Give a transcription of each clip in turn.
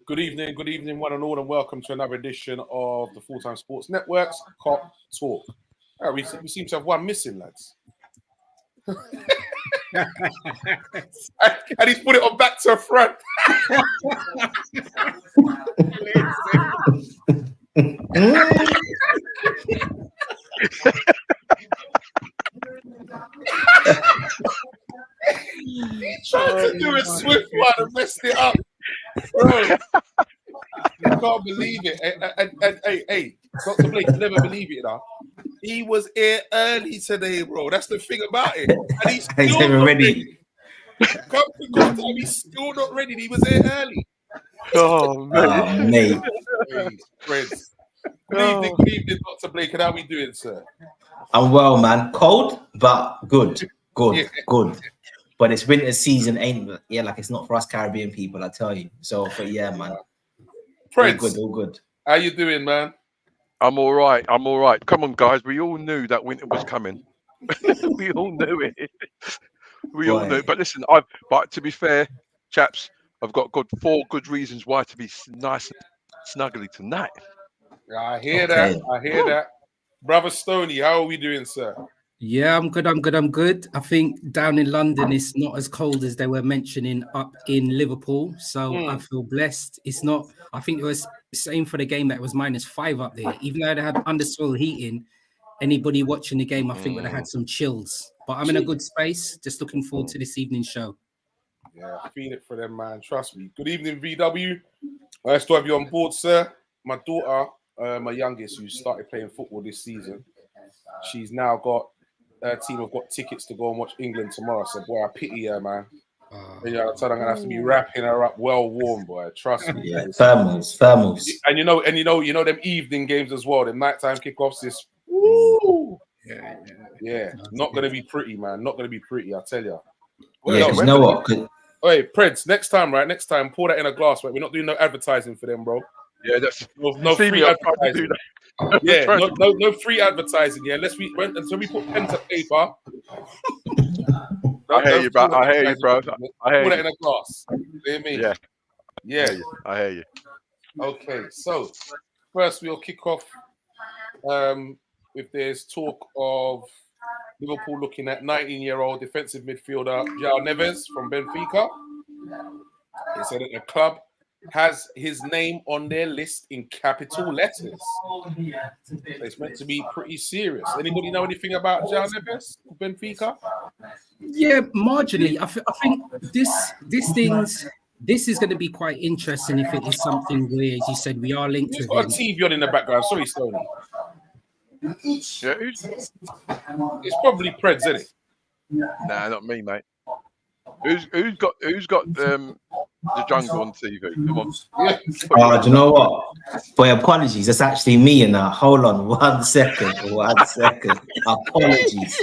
Good evening, one and all, and welcome to another edition of the Full-Time Sports Network's KopTalk. We seem to have one missing, lads. And he's put it on back to front. He tried to do a swift one and messed it up. Bro, you can't believe it. Hey, Dr. Blake, you never believe it, now. He was here early today, bro. That's the thing about it. And he's still not ready. He's still not ready. He was here early. Oh, man. Mate. Hey, friends. Good evening, Dr. Blake. And how are we doing, sir? I'm well, man. Cold, but good. Good. But it's winter season, like it's not for us Caribbean people, I tell you. So, but yeah, man. Friends, all good. How you doing, man? I'm all right. Come on, guys. We all knew that winter was coming. We all knew it. All knew it. But listen, but to be fair, chaps, I've got 4 good reasons why to be nice and snuggly tonight. I hear that. Brother Stoney, how are we doing, sir? Yeah, I'm good. I think down in London it's not as cold as they were mentioning up in Liverpool. So I feel blessed. It's not, I think it was same for the game that it was -5 up there. Even though they had undersoil heating, anybody watching the game, I think would have had some chills. But I'm in a good space. Just looking forward to this evening's show. Yeah, I feel it for them, man. Trust me. Good evening, VW. Nice to have you on board, sir. My daughter, my youngest, who started playing football this season, she's now got her team have got tickets to go and watch England tomorrow. So, boy, I pity her, man. Yeah, so I'm gonna have to be wrapping her up well warm, boy. Trust me. Yeah, thermals. And you know them evening games as well. The nighttime kickoffs. This, woo. Yeah. Not gonna be pretty, man. Not gonna be pretty. I tell you. Yeah, you know what? Hey, Preds, next time, pour that in a glass, right? We're not doing no advertising for them, bro. Yeah, that's no free advertising. Yeah, no free advertising. Yeah, until we put pen to paper. I hear you, bro. I hear you. Put it in a glass. You hear me? Yeah. I hear you. Okay, so first we'll kick off if there's talk of Liverpool looking at 19-year-old defensive midfielder João Neves from Benfica. They said that the club has his name on their list in capital letters. It's meant to be pretty serious. Anybody know anything about João Neves, Benfica? Yeah, marginally. I think this is going to be quite interesting if it is something where, as you said, we are linked to him. Got a TV on in the background. Sorry, Stoney. Yeah, it's probably Preds, isn't it? Nah, not me, mate. Who's got the jungle on TV? Come on. Do you know what? Boy, apologies. That's actually me in that. Hold on 1 second. Apologies.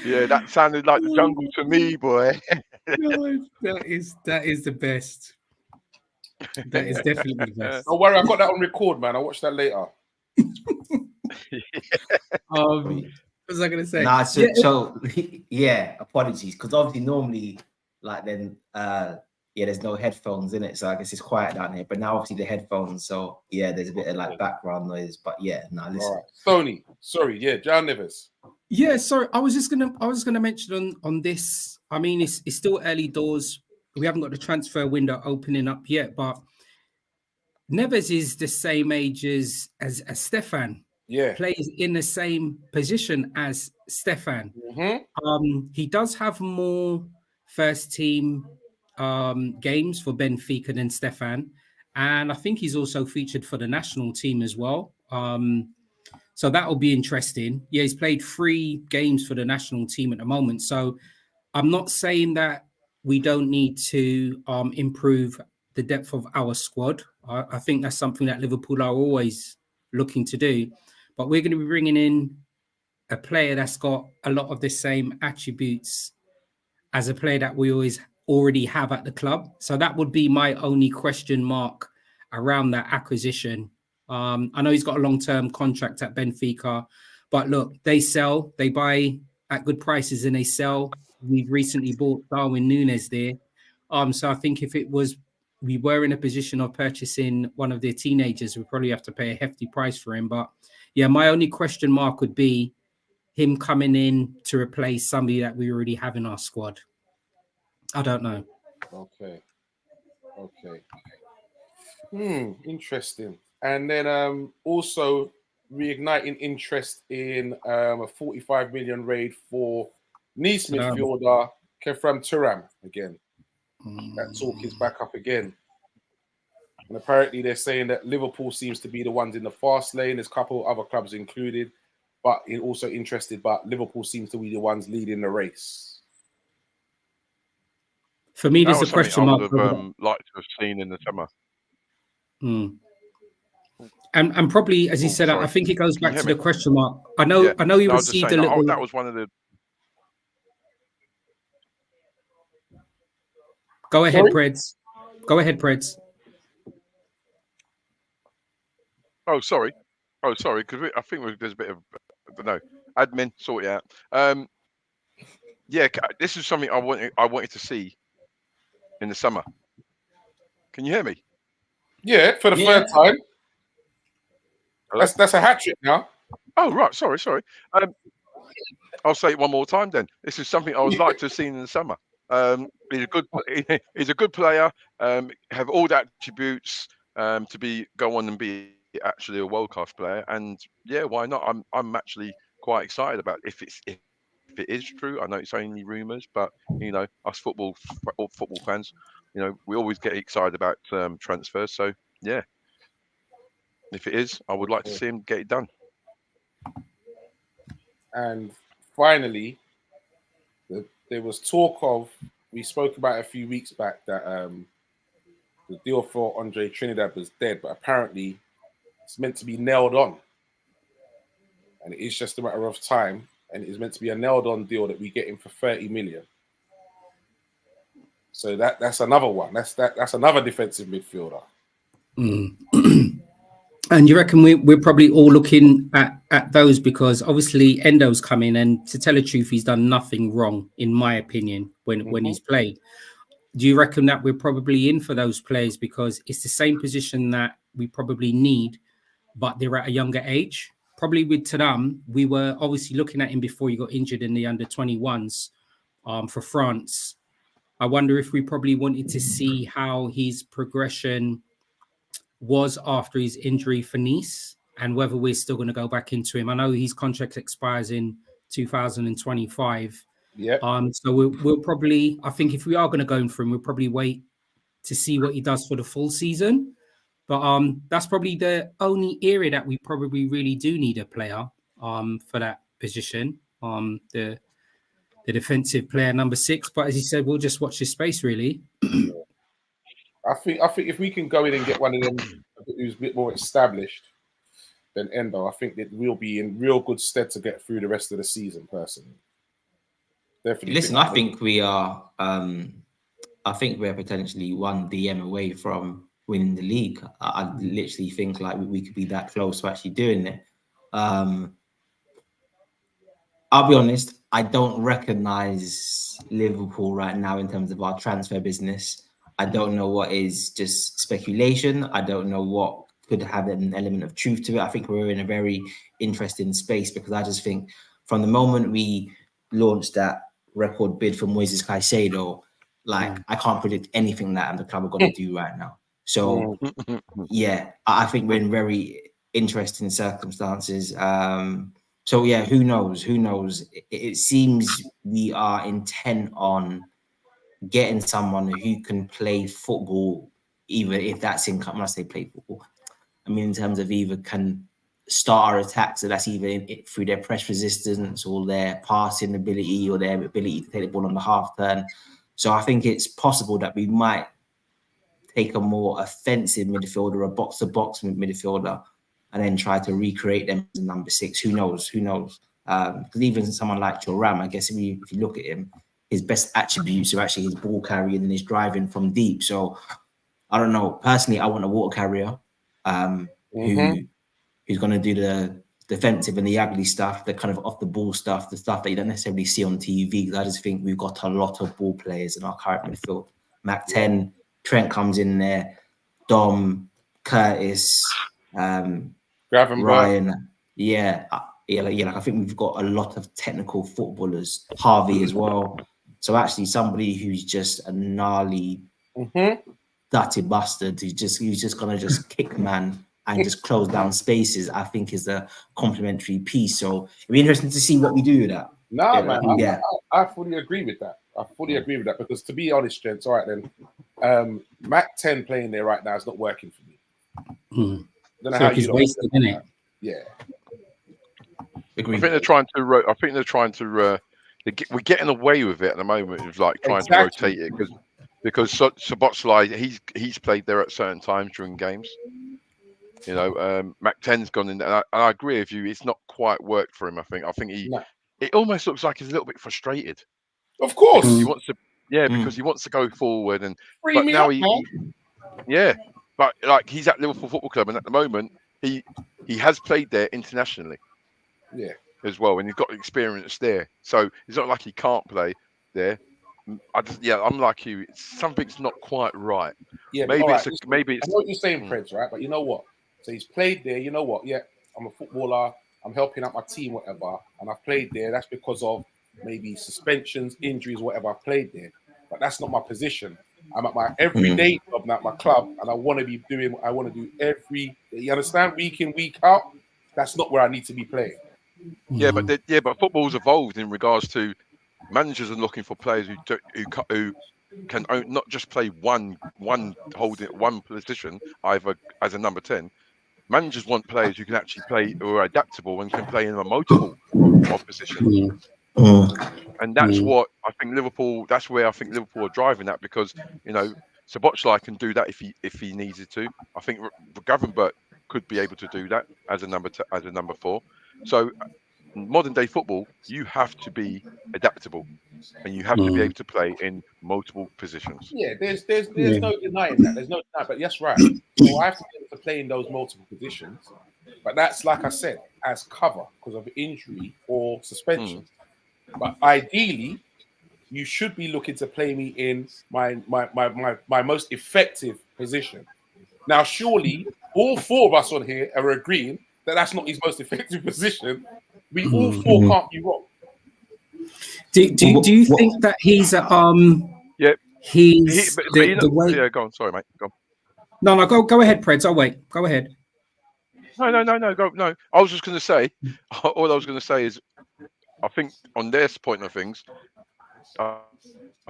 Yeah, that sounded like the jungle to me, boy. That is the best. That is definitely the best. Don't worry, I got that on record, man. I'll watch that later. What was I gonna say? Nah, apologies, because obviously normally, there's no headphones in it, so I guess it's quiet down here. But now obviously the headphones, so yeah, there's a bit of background noise. But listen. Right. Stoney, sorry, João Neves. Yeah, sorry, I was gonna mention on this. I mean, it's still early doors. We haven't got the transfer window opening up yet, but Neves is the same age as Stefan. Yeah, plays in the same position as Stefan. Mm-hmm. He does have more first team games for Benfica than Stefan, and I think he's also featured for the national team as well. So that will be interesting. Yeah, he's played 3 games for the national team at the moment. So I'm not saying that we don't need to improve the depth of our squad. I think that's something that Liverpool are always looking to do. But we're going to be bringing in a player that's got a lot of the same attributes as a player that we already have at the club. So that would be my only question mark around that acquisition. I know he's got a long-term contract at Benfica, but look, they sell, they buy at good prices and they sell. We've recently bought Darwin Núñez there. So I think if we were in a position of purchasing one of their teenagers, we'd probably have to pay a hefty price for him. But yeah, my only question mark would be him coming in to replace somebody that we already have in our squad. I don't know. Okay. Interesting. And then also reigniting interest in a 45 million raid for Nice midfielder Kefram Turam again. That talk is back up again. And apparently they're saying that Liverpool seems to be the ones in the fast lane. There's a couple of other clubs included, but also interested. But Liverpool seems to be the ones leading the race. For me, there's a question mark. I would have liked to have seen in the summer. And probably, as you said, I think it goes back to the question mark. I know you received a little. That was one of the. Go ahead, Preds. Go ahead, Preds. Oh, sorry. Because I think there's a bit of, I don't know, admin, sort it out. Yeah, this is something I wanted to see in the summer. Can you hear me? Yeah, for the third time. That's a hat trick now. Oh, right. Sorry. I'll say it one more time then. This is something I would like to have seen in the summer. He's a good player. Have all the attributes to go on and be actually a world class player. And yeah, why not? I'm actually quite excited about if it is true. I know it's only rumours, but us football fans, we always get excited about transfers. So yeah, if it is, I would like to see him get it done. And finally, there was talk of, we spoke about a few weeks back that the deal for Andre Trinidad was dead, but apparently it's meant to be nailed on. And it is just a matter of time. And it is meant to be a nailed on deal that we get him for 30 million. So that's another one. That's another defensive midfielder. And you reckon we're probably all looking at those because obviously Endo's coming, and to tell the truth, he's done nothing wrong, in my opinion, when he's played. Do you reckon that we're probably in for those players because it's the same position that we probably need, but they're at a younger age? Probably with Thuram, we were obviously looking at him before he got injured in the under-21s for France. I wonder if we probably wanted to see how his progression was after his injury for Nice and whether we're still going to go back into him. I know his contract expires in 2025. Yeah. So we'll probably, I think if we are going to go in for him, we'll probably wait to see what he does for the full season. But that's probably the only area that we probably really do need a player for that position. The defensive player number 6. But as you said, we'll just watch his space really. I think if we can go in and get one of them who's a bit more established than Endo, I think that we'll be in real good stead to get through the rest of the season, personally. Definitely. Listen, I think we are. I think we're potentially one DM away from winning the league. I literally think like we could be that close to actually doing it. I'll be honest. I don't recognize Liverpool right now in terms of our transfer business. I don't know what is just speculation. I don't know what could have an element of truth to it. I think we're in a very interesting space because I just think from the moment we launched that record bid for Moises Caicedo, like I can't predict anything that the club are going to do right now. So yeah, I think we're in very interesting circumstances. So yeah, who knows? It seems we are intent on getting someone who can play football, even if that's in, when I say play football, I mean in terms of either can start our attacks, so that's either through their press resistance or their passing ability or their ability to take the ball on the half turn. So I think it's possible that we might take a more offensive midfielder, a box-to-box midfielder, and then try to recreate them as number 6. Who knows? Because even someone like Thuram, I guess if you look at him, his best attributes are actually his ball carrying and his driving from deep. So I don't know. Personally, I want a water carrier who's going to do the defensive and the ugly stuff, the kind of off the ball stuff, the stuff that you don't necessarily see on TV. Because I just think we've got a lot of ball players in our current midfield. Mac 10, Trent comes in there, Dom, Curtis, Ryan. Yeah, like I think we've got a lot of technical footballers. Harvey as well. So actually, somebody who's just a gnarly, dirty bastard who's just gonna just kick man and just close down spaces, I think is a complementary piece. So it'll be interesting to see what we do with that. No, man, I fully agree with that. Because to be honest, gents, all right then, Mac 10 playing there right now is not working for me. Don't know how he's wasted, isn't it? Yeah. Agreed. I think they're trying to. We're getting away with it at the moment of like trying to rotate it because Szoboszlai he's played there at certain times during games. You know, Mac 10's gone in, and I agree with you. It's not quite worked for him. I think it almost looks like he's a little bit frustrated. Of course, he wants to. Yeah, because he wants to go forward, but like he's at Liverpool Football Club, and at the moment he has played there internationally. Yeah. As well, and he's got experience there, so it's not like he can't play there. I'm like you. Something's not quite right. Yeah, maybe right. maybe it's. I know what you're saying, Prince, right? But you know what? So he's played there. You know what? Yeah, I'm a footballer. I'm helping out my team, whatever, and I've played there. That's because of maybe suspensions, injuries, whatever. I've played there, but that's not my position. I'm at my everyday job, not my club, and I want to be doing what I want to do every. You understand? Week in, week out. That's not where I need to be playing. Yeah, but football's evolved in regards to managers are looking for players who can not just play one position either as a number 10. Managers want players who can actually play, who are adaptable and can play in a multiple of positions. And that's what I think Liverpool. That's where I think Liverpool are driving at, because you know Szoboszlai can do that if he needed to. I think Gravenberch could be able to do that as a number 4. So, in modern day football, you have to be adaptable, and you have to be able to play in multiple positions. Yeah, there's no denying that. There's no denying, but yes, right. So I have to be able to play in those multiple positions, but that's like I said, as cover because of injury or suspension. But ideally, you should be looking to play me in my most effective position. Now, surely all 4 of us on here are agreeing that that's not his most effective position. We all 4 can't be wrong. Do you think that he's yeah, he's the way? Yeah, go on. Sorry, mate. Go on. No, go ahead, Preds. I'll wait. Go ahead. No. Go. No, I was just going to say. All I was going to say is, I think on their point of things, I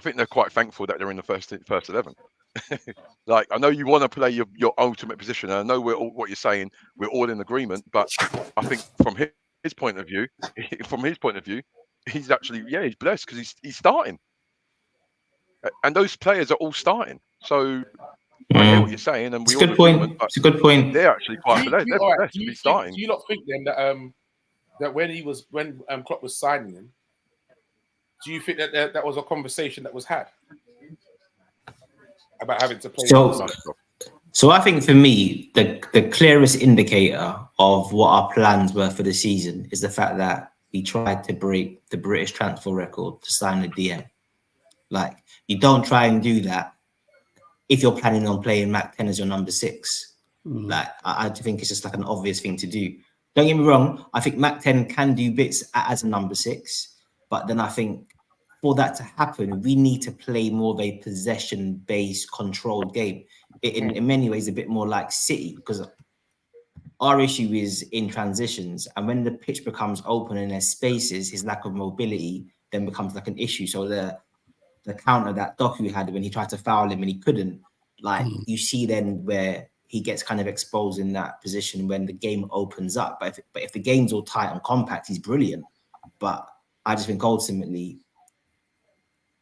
think they're quite thankful that they're in the first 11. Like, I know you want to play your ultimate position, and I know what you're saying. We're all in agreement, but I think from his point of view, he's actually he's blessed because he's starting, and those players are all starting. So I hear what you're saying, and it's a good point. It's a good point. They're actually quite blessed. They're blessed to be starting. Do you not think then that when Klopp was signing him, do you think that that was a conversation that was had about having to play? So I think for me, the clearest indicator of what our plans were for the season is the fact that we tried to break the British transfer record to sign a DM. Like, you don't try and do that if you're planning on playing Mac 10 as your number 6. Like, I think it's just like an obvious thing to do. Don't get me wrong, I think Mac 10 can do bits as a number 6, but then I think for that to happen, we need to play more of a possession-based, controlled game. In many ways, a bit more like City, because our issue is in transitions, and when the pitch becomes open and there's spaces, his lack of mobility then becomes like an issue. So the counter that Doku had when he tried to foul him and he couldn't, like you see then where he gets kind of exposed in that position when the game opens up. But if the game's all tight and compact, he's brilliant. But I just think ultimately,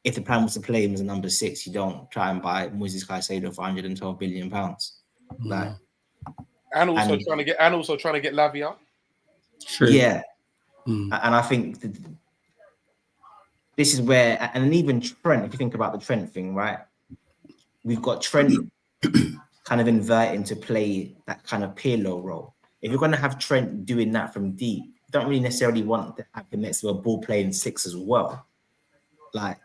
if the plan was to play him as a number 6, you don't try and buy Moises Caicedo for £112 billion. Like, and also trying to get Lavia. True. Yeah. And I think this is where, and even Trent, if you think about the Trent thing, right? We've got Trent kind of inverting to play that kind of Pirlo role. if you're going to have Trent doing that from deep, you don't really necessarily want to have him next to a ball playing 6 as well. Like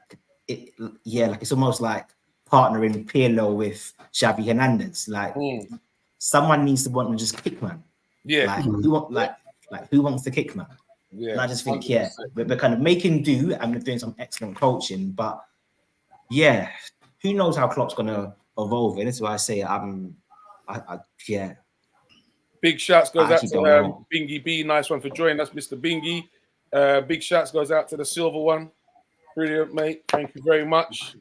it's almost like partnering Pirlo with Xavi Hernandez. Like someone needs to want to just kick, man. Yeah. Like who wants to kick, man? Yeah. And I just think, 100%. we're kind of making do and we're doing some excellent coaching, but yeah, who knows how Klopp's gonna evolve? And this is why I say yeah. Big shouts goes out to Bingy B. Nice one for joining us, Mr. Bingy. Big shouts goes out to the silver one. Brilliant, mate. Thank you very much.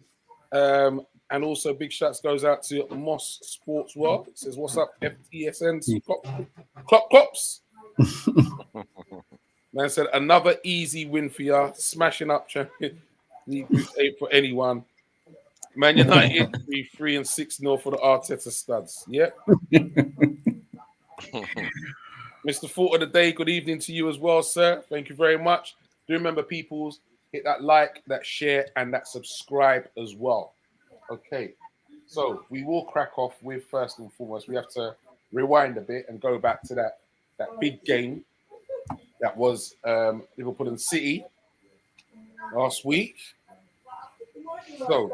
And also big shouts goes out to Moss Sports World. It says, what's up, FTSN Klops? Man said, another easy win for you. Smashing up champion. League Group 8 for anyone. Man United 3-3 and 6-0 for the Arteta studs. Yeah. Mr. Thought of the Day, good evening to you as well, sir. Thank you very much. Do remember, peoples, hit that like, that share, and that subscribe as well. Okay, so we will crack off with, first and foremost, we have to rewind a bit and go back to that big game that was Liverpool and City last week. So,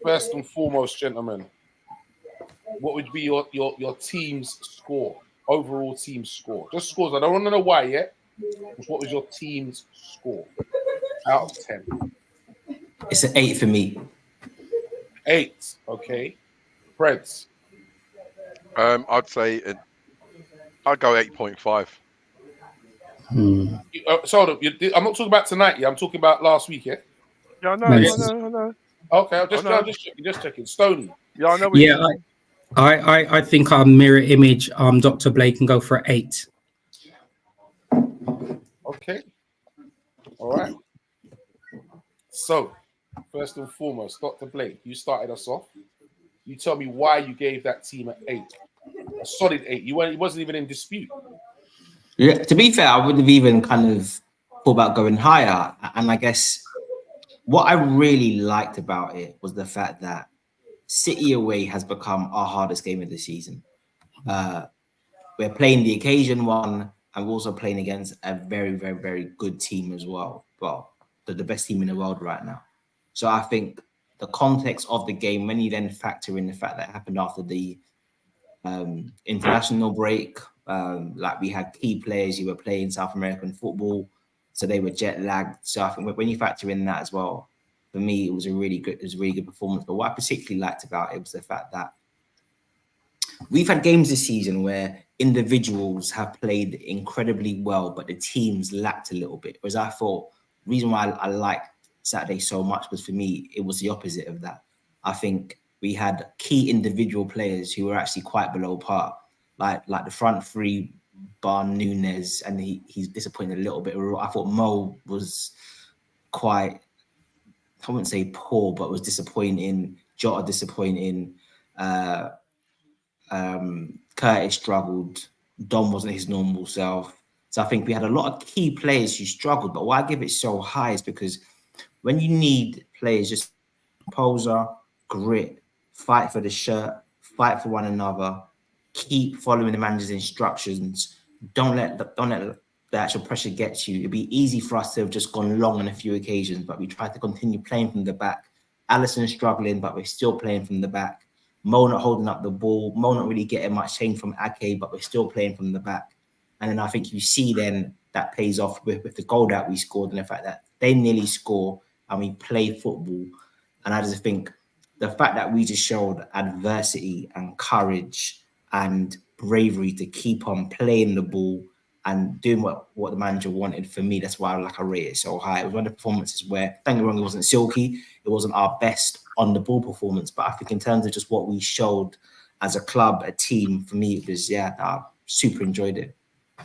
first and foremost, gentlemen, what would be your team's score, overall team score? Just scores. I don't want to know why yet. Just what was your team's score out of 10? It's an 8 for me. 8, okay. Preds. I'd say I'd go 8.5. So I'm not talking about tonight. Yeah, I'm talking about last week. Yeah. Yeah, I know. Okay, I'm just checking. Stoney. Yeah, I know. I think our mirror image, Dr. Blake can go for 8. Okay. All right. So, first and foremost, Dr. Blake, you started us off. You tell me why you gave that team an 8, a solid 8. It wasn't even in dispute. Yeah, to be fair, I would have even kind of thought about going higher. And I guess what I really liked about it was the fact that City away has become our hardest game of the season. We're playing the occasion one, and we're also playing against a very, very, very good team as well. Well, the best team in the world right now. So I think the context of the game, when you then factor in the fact that it happened after the international break, like we had key players who were playing South American football, so they were jet lagged. So I think when you factor in that as well, for me, it was a really good performance. But what I particularly liked about it was the fact that we've had games this season where individuals have played incredibly well, but the teams lacked a little bit. Whereas I thought the reason why I liked Saturday so much was, for me, it was the opposite of that. I think we had key individual players who were actually quite below par, like the front three, bar Nunes, and he's disappointed a little bit. I thought Mo was quite, I wouldn't say poor, but was disappointing. Jota disappointing. Curtis struggled. Dom wasn't his normal self. So I think we had a lot of key players who struggled. But why I give it so high is because when you need players just composure, grit, fight for the shirt, fight for one another, keep following the manager's instructions, don't let the actual pressure get you. It'd be easy for us to have just gone long on a few occasions, but we tried to continue playing from the back. Alisson struggling, but we're still playing from the back. Mo not holding up the ball. Mo not really getting much change from Ake, but we're still playing from the back. And then I think you see then that pays off with the goal that we scored and the fact that they nearly score and we play football. And I just think the fact that we just showed adversity and courage and bravery to keep on playing the ball and doing what the manager wanted, for me, that's why I rate it so high. It was one of the performances where, don't get me wrong, it wasn't silky. It wasn't our best on the ball performance, but I think in terms of just what we showed as a club, a team, for me, it was, I super enjoyed it.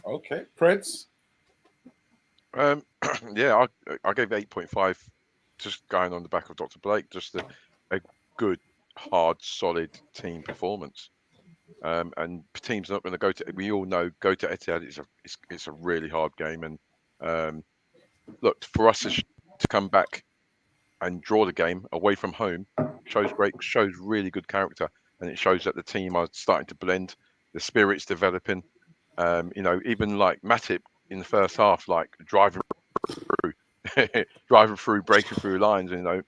Okay, Prince? I gave 8.5, just going on the back of Dr. Blake, just a good, hard, solid team performance. And teams are not going to go to. We all know go to Etihad. It's a really hard game. And look, for us to come back and draw the game away from home shows really good character, and it shows that the team are starting to blend. The spirit's developing, You know, even like Matip in the first half, like driving through, breaking through lines, you know.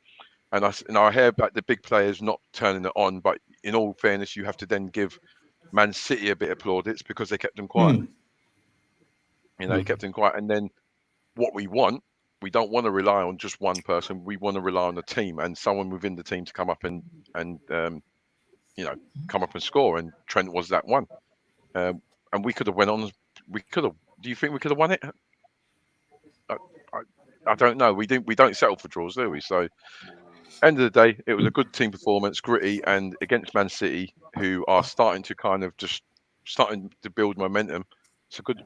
And I hear about the big players not turning it on, but in all fairness, you have to then give Man City a bit of plaudits because they kept them quiet. You know, kept them quiet. And then what we don't want to rely on just one person. We want to rely on the team and someone within the team to come up and you know, come up and score. And Trent was that one. And we could have went on. We could have. Do you think we could have won it? I don't know. We don't settle for draws, do we? So, end of the day, it was a good team performance, gritty, and against Man City, who are starting to build momentum.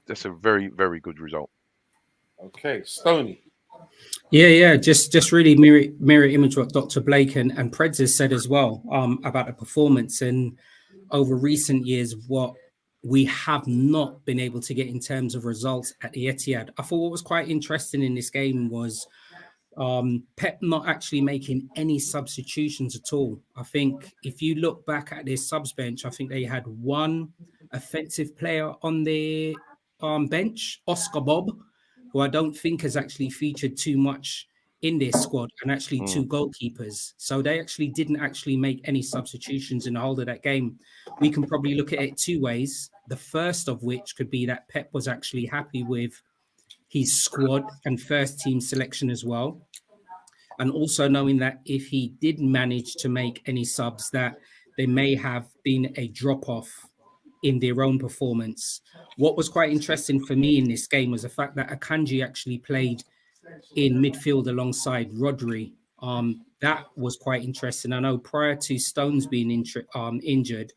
That's a very, very good result. Okay, Stoney. Yeah. Just really mirror image what Dr. Blake and Preds has said as well about the performance. And over recent years, what we have not been able to get in terms of results at the Etihad. I thought what was quite interesting in this game was Pep not actually making any substitutions at all. I think if you look back at their subs bench, I think they had one offensive player on their bench, Oscar Bob, who I don't think has actually featured too much in their squad, and actually two goalkeepers. So they actually didn't actually make any substitutions in the whole of that game. We can probably look at it two ways. The first of which could be that Pep was actually happy with his squad and first team selection as well. And also knowing that if he did manage to make any subs, that there may have been a drop-off in their own performance. What was quite interesting for me in this game was the fact that Akanji actually played in midfield alongside Rodri. That was quite interesting. I know prior to Stones being injured,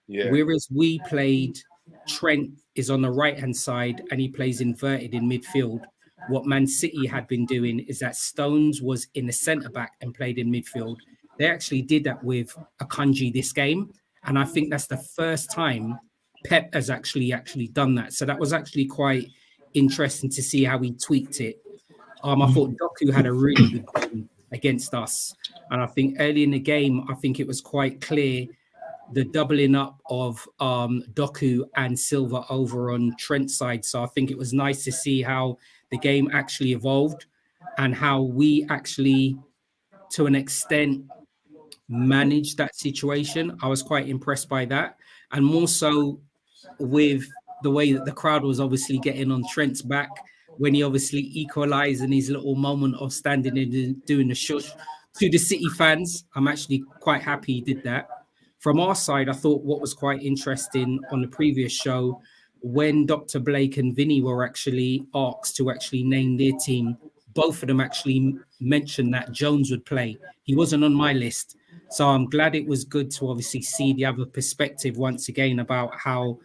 whereas we played, Trent is on the right-hand side and he plays inverted in midfield. What Man City had been doing is that Stones was in the centre-back and played in midfield. They actually did that with Akanji this game. And I think that's the first time Pep has actually done that. So that was actually quite interesting to see how he tweaked it. I thought Doku had a really good game against us. And I think early in the game, I think it was quite clear the doubling up of Doku and Silva over on Trent's side. So I think it was nice to see how the game actually evolved and how we actually, to an extent, managed that situation. I was quite impressed by that. And more so with the way that the crowd was obviously getting on Trent's back when he obviously equalized in his little moment of standing and doing the shush to the City fans. I'm actually quite happy he did that. From our side, I thought what was quite interesting on the previous show, when Dr. Blake and Vinny were actually asked to actually name their team, both of them actually mentioned that Jones would play. He wasn't on my list. So I'm glad it was good to obviously see the other perspective once again about how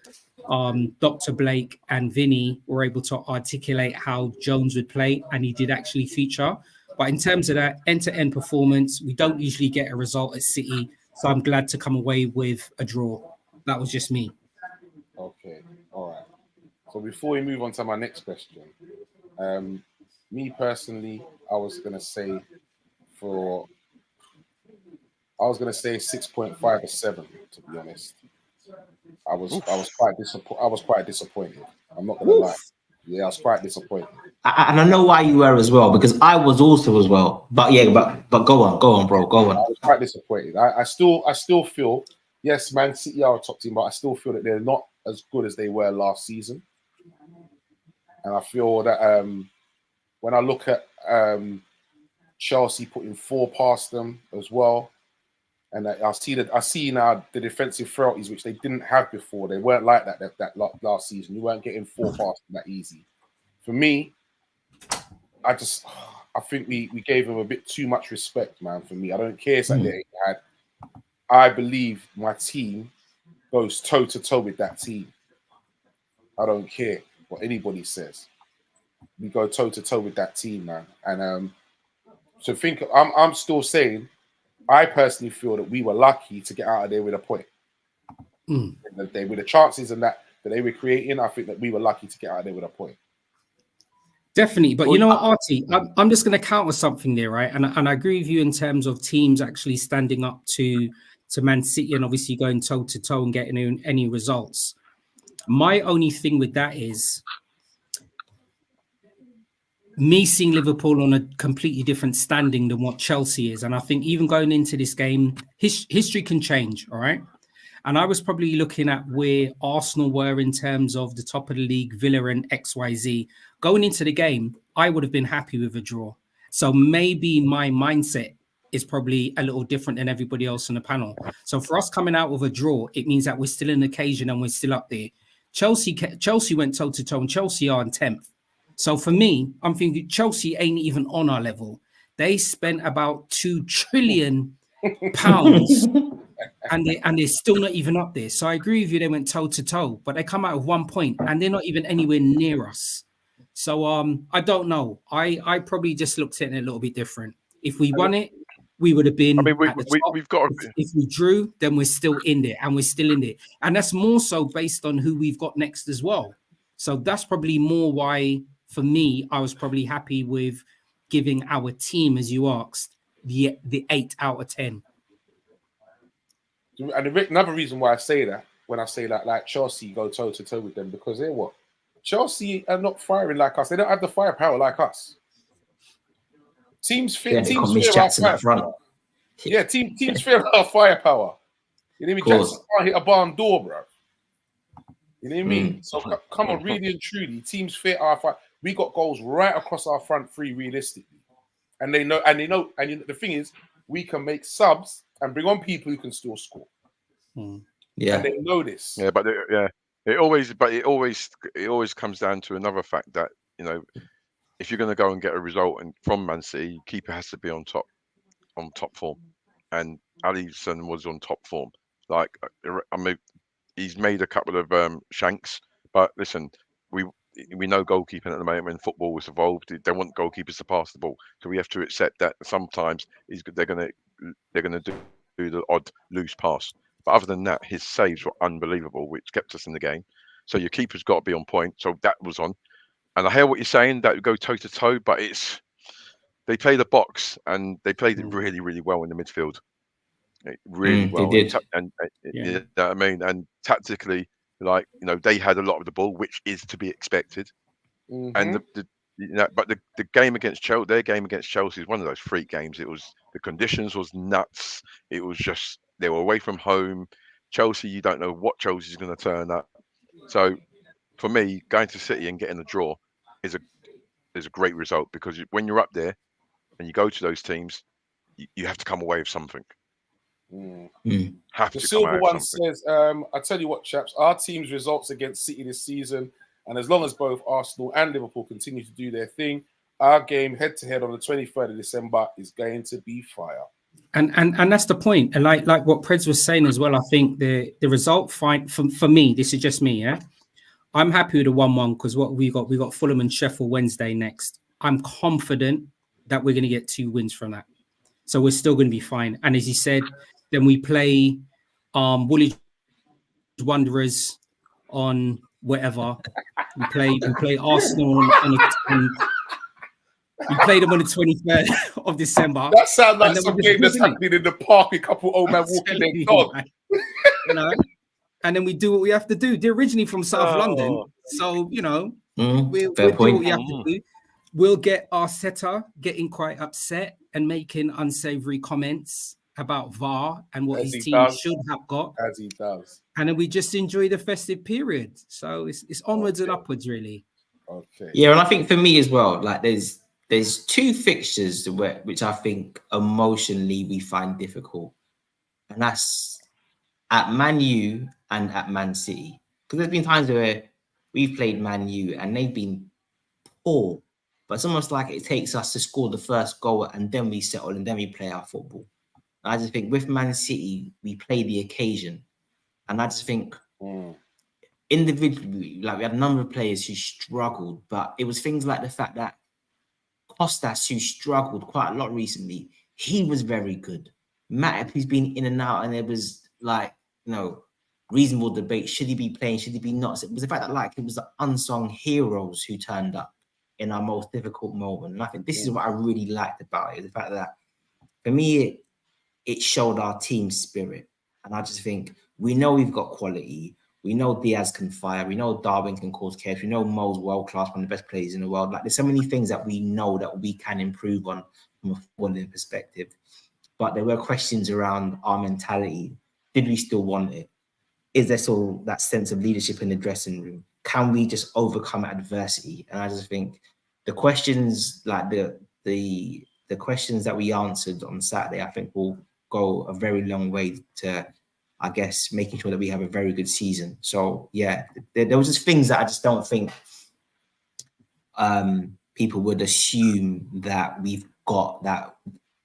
Dr. Blake and Vinny were able to articulate how Jones would play, and he did actually feature. But in terms of that end-to-end performance, we don't usually get a result at City. So I'm glad to come away with a draw. That was just me. Okay, all right. So before we move on to my next question, me personally, I was gonna say 6.5 or 7. To be honest, I was quite disappointed. I'm not gonna lie. Yeah, I was quite disappointed. And I know why you were as well, because I was also as well. But yeah, but go on, bro. Go on. I was quite disappointed. I still feel, yes, Man City are a top team, but I still feel that they're not as good as they were last season. And I feel that when I look at Chelsea putting 4 past them as well, and I see now the defensive frailties which they didn't have before. They weren't like that last season. You weren't getting 4 past them that easy. For me, I think we gave them a bit too much respect, man. For me, I don't care if they had. I believe my team goes toe to toe with that team. I don't care what anybody says. We go toe to toe with that team, man. And I'm still saying, I personally feel that we were lucky to get out of there with a point. With the chances and that they were creating, I think that we were lucky to get out of there with a point. Definitely. But you know what, Artie, I'm just going to counter something there, right? And I agree with you in terms of teams actually standing up to Man City and obviously going toe-to-toe and getting any results. My only thing with that is me seeing Liverpool on a completely different standing than what Chelsea is. And I think even going into this game, history can change, all right? And I was probably looking at where Arsenal were in terms of the top of the league, Villa and XYZ. Going into the game, I would have been happy with a draw. So maybe my mindset is probably a little different than everybody else on the panel. So for us coming out with a draw, it means that we're still an occasion and we're still up there. Chelsea went toe-to-toe and Chelsea are in 10th. So for me, I'm thinking Chelsea ain't even on our level. They spent about £2 trillion and they're still not even up there. So I agree with you, they went toe-to-toe, but they come out with 1 point and they're not even anywhere near us. So I don't know. I probably just looked at it a little bit different. If we won it, we would have been at the top. We've got if we drew, then we're still in there, and we're still in there. And that's more so based on who we've got next as well. So that's probably more why, for me, I was probably happy with giving our team, as you asked, the 8 out of 10. And another reason why I say that, when I say that, like Chelsea go toe to toe with them, because they're what? Chelsea are not firing like us. They don't have the firepower like us. Teams fear our firepower. Yeah, teams fear our firepower. You know what I mean? Jackson can't hit a barn door, bro. You know what I mean? So come on, really and truly, teams fear our fire. We got goals right across our front three, realistically, and they know. And the thing is, we can make subs and bring on people who can still score. Yeah, and they know this. Yeah, but it always comes down to another fact that, you know, if you're going to go and get a result from Man City, keeper has to be on top form, and Alisson was on top form. Like, I mean, he's made a couple of shanks, but listen, we know goalkeeping at the moment when football has evolved, they want goalkeepers to pass the ball, so we have to accept that sometimes they're going to do the odd loose pass. But other than that, his saves were unbelievable, which kept us in the game. So your keeper's got to be on point. So that was on. And I hear what you're saying, that would go toe to toe, but they play the box and they played it really, really well in the midfield. Really well. They did. And you know what I mean? And tactically, like, you know, they had a lot of the ball, which is to be expected. And but the game against Chelsea, their game against Chelsea is one of those freak games. It was, the conditions was nuts. It was just, they were away from home. Chelsea, you don't know what Chelsea's going to turn up. So for me, going to City and getting a draw is a great result, because when you're up there and you go to those teams, you have to come away with something. The silver one says, I tell you what, chaps, our team's results against City this season, and as long as both Arsenal and Liverpool continue to do their thing, our game head-to-head on the 23rd of December is going to be fire. And that's the point. And like what Preds was saying as well, I think the result fine for me, this is just me, yeah. I'm happy with the 1-1 because what we got Fulham and Sheffield Wednesday next. I'm confident that we're going to get 2 wins from that. So we're still going to be fine. And as you said, then we play Woolwich Wanderers on whatever. We play Arsenal on we played them on the 23rd of December. That sounds like some game that's happening in the park with a couple old men walking their dog. You know? And then we do what we have to do. They're originally from South London. So, you know, we'll do what we have to do. We'll get Arteta getting quite upset and making unsavory comments about VAR and what his team should have got. As he does. And then we just enjoy the festive period. So it's onwards and upwards, really. Okay. Yeah, and I think for me as well, like there's 2 fixtures which I think emotionally we find difficult. And that's at Man U and at Man City. Because there's been times where we've played Man U and they've been poor. But it's almost like it takes us to score the first goal and then we settle and then we play our football. And I just think with Man City, we play the occasion. And I just think individually, like we had a number of players who struggled, but it was things like the fact that Kostas, who struggled quite a lot recently, he was very good. Matip, who's been in and out, and there was like, you know, reasonable debate. Should he be playing? Should he be not? It was the fact that like it was the unsung heroes who turned up in our most difficult moment. And I think this is what I really liked about it, the fact that for me, it showed our team spirit. And I just think we know we've got quality. We know Diaz can fire. We know Darwin can cause chaos. We know Mo's world class, one of the best players in the world. Like, there's so many things that we know that we can improve on from a footballing perspective. But there were questions around our mentality. Did we still want it? Is there still that sense of leadership in the dressing room? Can we just overcome adversity? And I just think the questions, like the questions that we answered on Saturday, I think will go a very long way to, I guess, making sure that we have a very good season. So yeah, there was just things that I just don't think people would assume that we've got that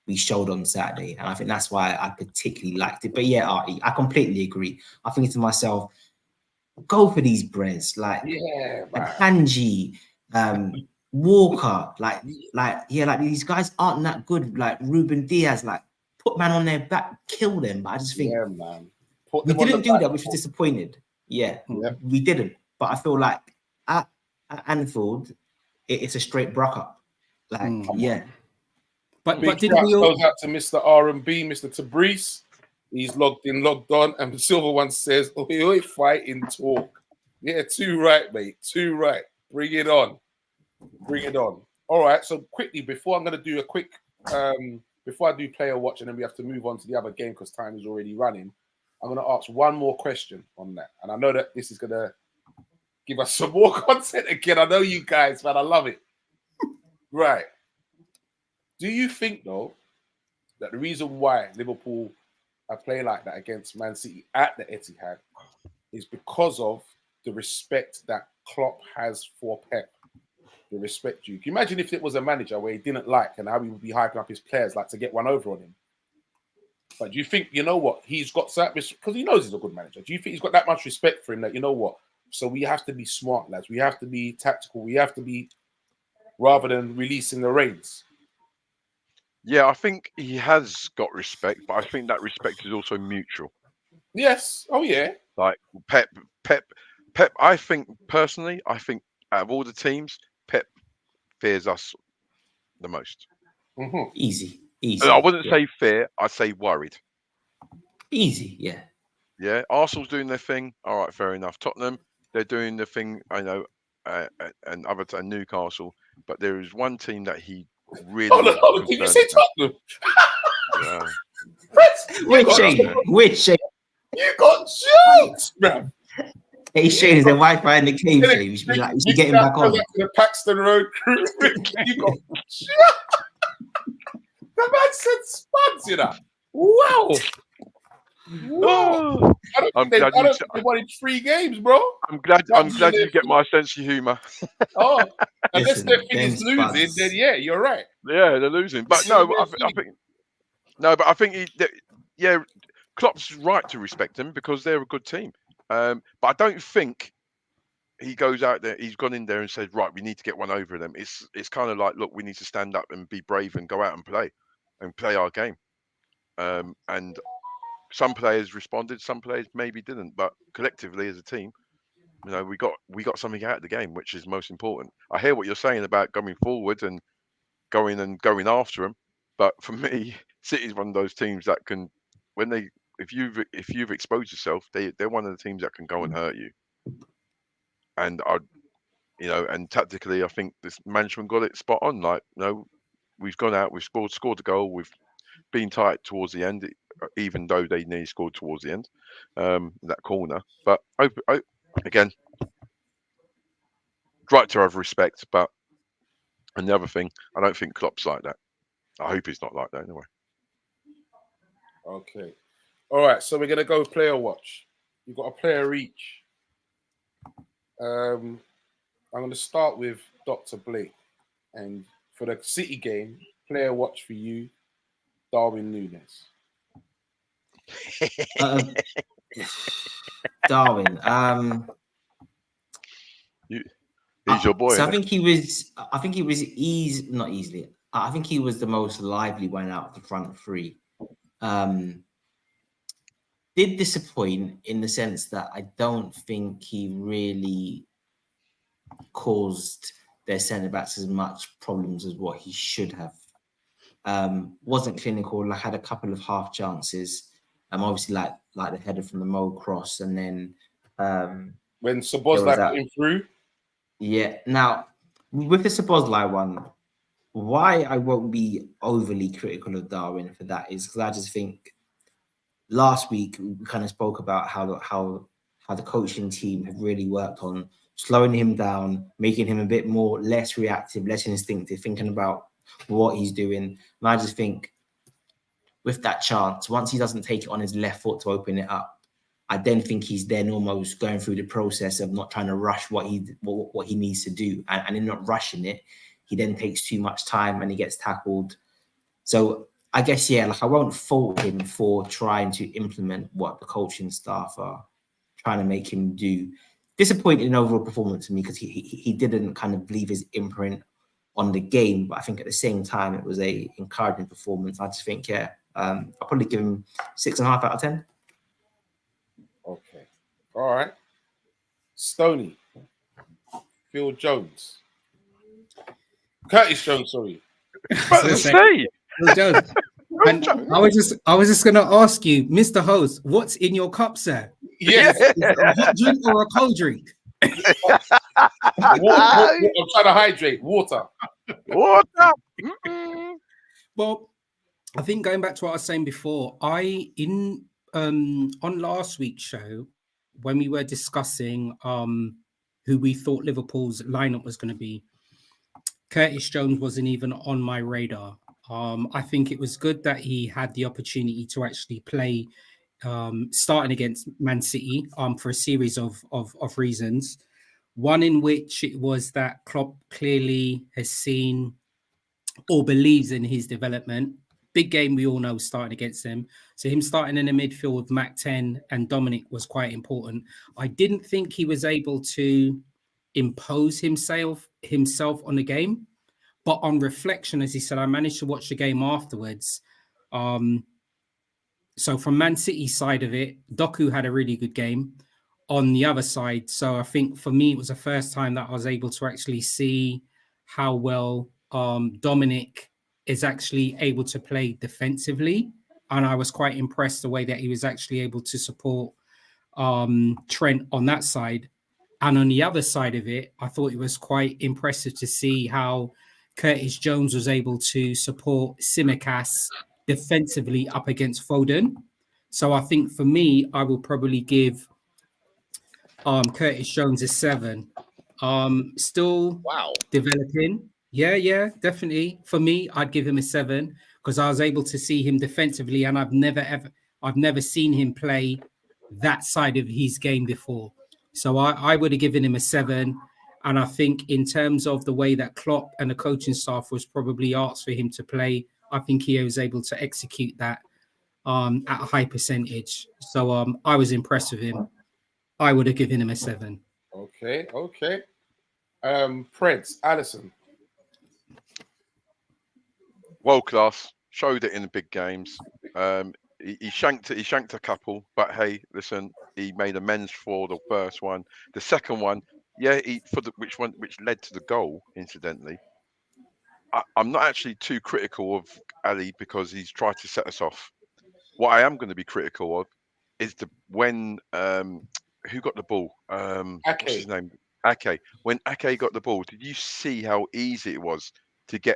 we showed on Saturday. And I think that's why I particularly liked it. But yeah, Artie, I completely agree. I think to myself, go for these Brez, like Kanji, Walker, like these guys aren't that good. Like Ruben Diaz, like put man on their back, kill them. But I just think we didn't do that, which was disappointed. Yeah, we didn't. But I feel like at Anfield, it's a straight bruck up. Like, yeah. But didn't we all goes out to Mr. R&B, Mr. Tabrice? He's logged in, logged on, and the silver one says, "Oi, fighting talk." Yeah, too right, mate. Too right. Bring it on. Bring it on. All right. So quickly, before I'm going to do a quick, before I do player watch, and then we have to move on to the other game because time is already running. I'm going to ask one more question on that, and I know that this is going to give us some more content again. I know you guys, man. I love it. Right. Do you think though that the reason why Liverpool are playing like that against Man City at the Etihad is because of the respect that Klopp has for Pep? The respect you. Can you imagine if it was a manager where he didn't like and how he would be hyping up his players like to get one over on him? But do you think, you know what, he's got that, because he knows he's a good manager. Do you think he's got that much respect for him that, you know what, so we have to be smart, lads. We have to be tactical. We have to be, rather than releasing the reins? Yeah, I think he has got respect, but I think that respect is also mutual. Yes. Oh, yeah. Like Pep. I think personally, out of all the teams, Pep fears us the most. Mm-hmm. Easy. I wouldn't say fear. I'd say worried. Easy. Yeah. Yeah. Arsenal's doing their thing. All right, fair enough. Tottenham, they're doing the thing. I know, and Newcastle. But there is one team that he really. Hold on. Did you say Tottenham? Yeah. Which shame? You got jokes, man. Hey, Shane, is the Wi-Fi in the cave? You should be like, you should get him back on. The Paxton Road crew. You got the man said spuds, you know. Wow. Oh, I don't think they wanted 3 games, bro. I'm glad you get my sense of humour. Oh, unless their thing is losing, then yeah, you're right. Yeah, they're losing. But no, I think Klopp's right to respect them because they're a good team. But I don't think he goes out there. He's gone in there and said, "Right, we need to get one over them." It's kind of like, look, we need to stand up and be brave and go out and play our game. And some players responded, some players maybe didn't. But collectively, as a team, you know, we got something out of the game, which is most important. I hear what you're saying about going forward and going after them, but for me, City's one of those teams that can, if you've exposed yourself, they're one of the teams that can go and hurt you. And and tactically, I think this management got it spot on. Like, we've gone out, we've scored a goal, we've been tight towards the end, even though they nearly scored towards the end, that corner. But again, right to have respect. But and the other thing, I don't think Klopp's like that. I hope he's not like that anyway. Okay. All right. So we're gonna go player watch. You've got a player each. I'm gonna start with Dr. Blake, and for the City game, player watch for you, Darwin Núñez. Darwin. He's your boy. So I think he was not easily. I think he was the most lively one out of the front 3. Did disappoint in the sense that I don't think he really caused their centre-backs as much problems as what he should have. Wasn't clinical, had a couple of half chances. Obviously like the header from the Mo cross, and then When there Szoboszlai was put him through. Yeah. Now, with the Szoboszlai one, why I won't be overly critical of Darwin for that is because I just think last week we kind of spoke about how the coaching team have really worked on slowing him down, making him a bit more less reactive, less instinctive, thinking about what he's doing. And I just think with that chance, once he doesn't take it on his left foot to open it up, I then think he's then almost going through the process of not trying to rush what he needs to do, and in not rushing it, he then takes too much time and he gets tackled. So I guess like I won't fault him for trying to implement what the coaching staff are trying to make him do. Disappointing overall performance to me because he didn't kind of leave his imprint on the game, but I think at the same time it was a encouraging performance. I just think I'll probably give him 6.5 out of 10. Okay. All right. Stoney. Phil Jones. Curtis Jones, sorry. Phil Jones. And I was just gonna ask you, Mr. Host, what's in your cup, sir? Yes. Is it a hot drink or a cold drink? I'm trying to hydrate. Water. Well, I think going back to what I was saying before, on last week's show when we were discussing who we thought Liverpool's lineup was going to be, Curtis Jones wasn't even on my radar. I think it was good that he had the opportunity to actually play starting against Man City for a series of reasons. One in which it was that Klopp clearly has seen or believes in his development. Big game, we all know, starting against him. So him starting in the midfield with Mac 10 and Dominic was quite important. I didn't think he was able to impose himself on the game. But on reflection, as he said, I managed to watch the game afterwards. So from Man City's side of it, Doku had a really good game on the other side. So I think for me, it was the first time that I was able to actually see how well Dominic is actually able to play defensively. And I was quite impressed the way that he was actually able to support Trent on that side. And on the other side of it, I thought it was quite impressive to see how Curtis Jones was able to support Tsimikas defensively up against Foden. So I think for me, I will probably give Curtis Jones a 7. Still developing. Yeah, definitely. For me, I'd give him a 7 because I was able to see him defensively, and I've never seen him play that side of his game before. So I would have given him a 7. And I think in terms of the way that Klopp and the coaching staff was probably asked for him to play, I think he was able to execute that at a high percentage. So I was impressed with him. I would have given him a 7. Okay. Prince, Allison. World class. Showed it in the big games. He shanked a couple, but hey, listen, he made amends for the first one. The second one, which led to the goal, incidentally. I'm not actually too critical of Ali because he's tried to set us off. What I am going to be critical of is when who got the ball? What's his name? Ake. When Ake got the ball, did you see how easy it was to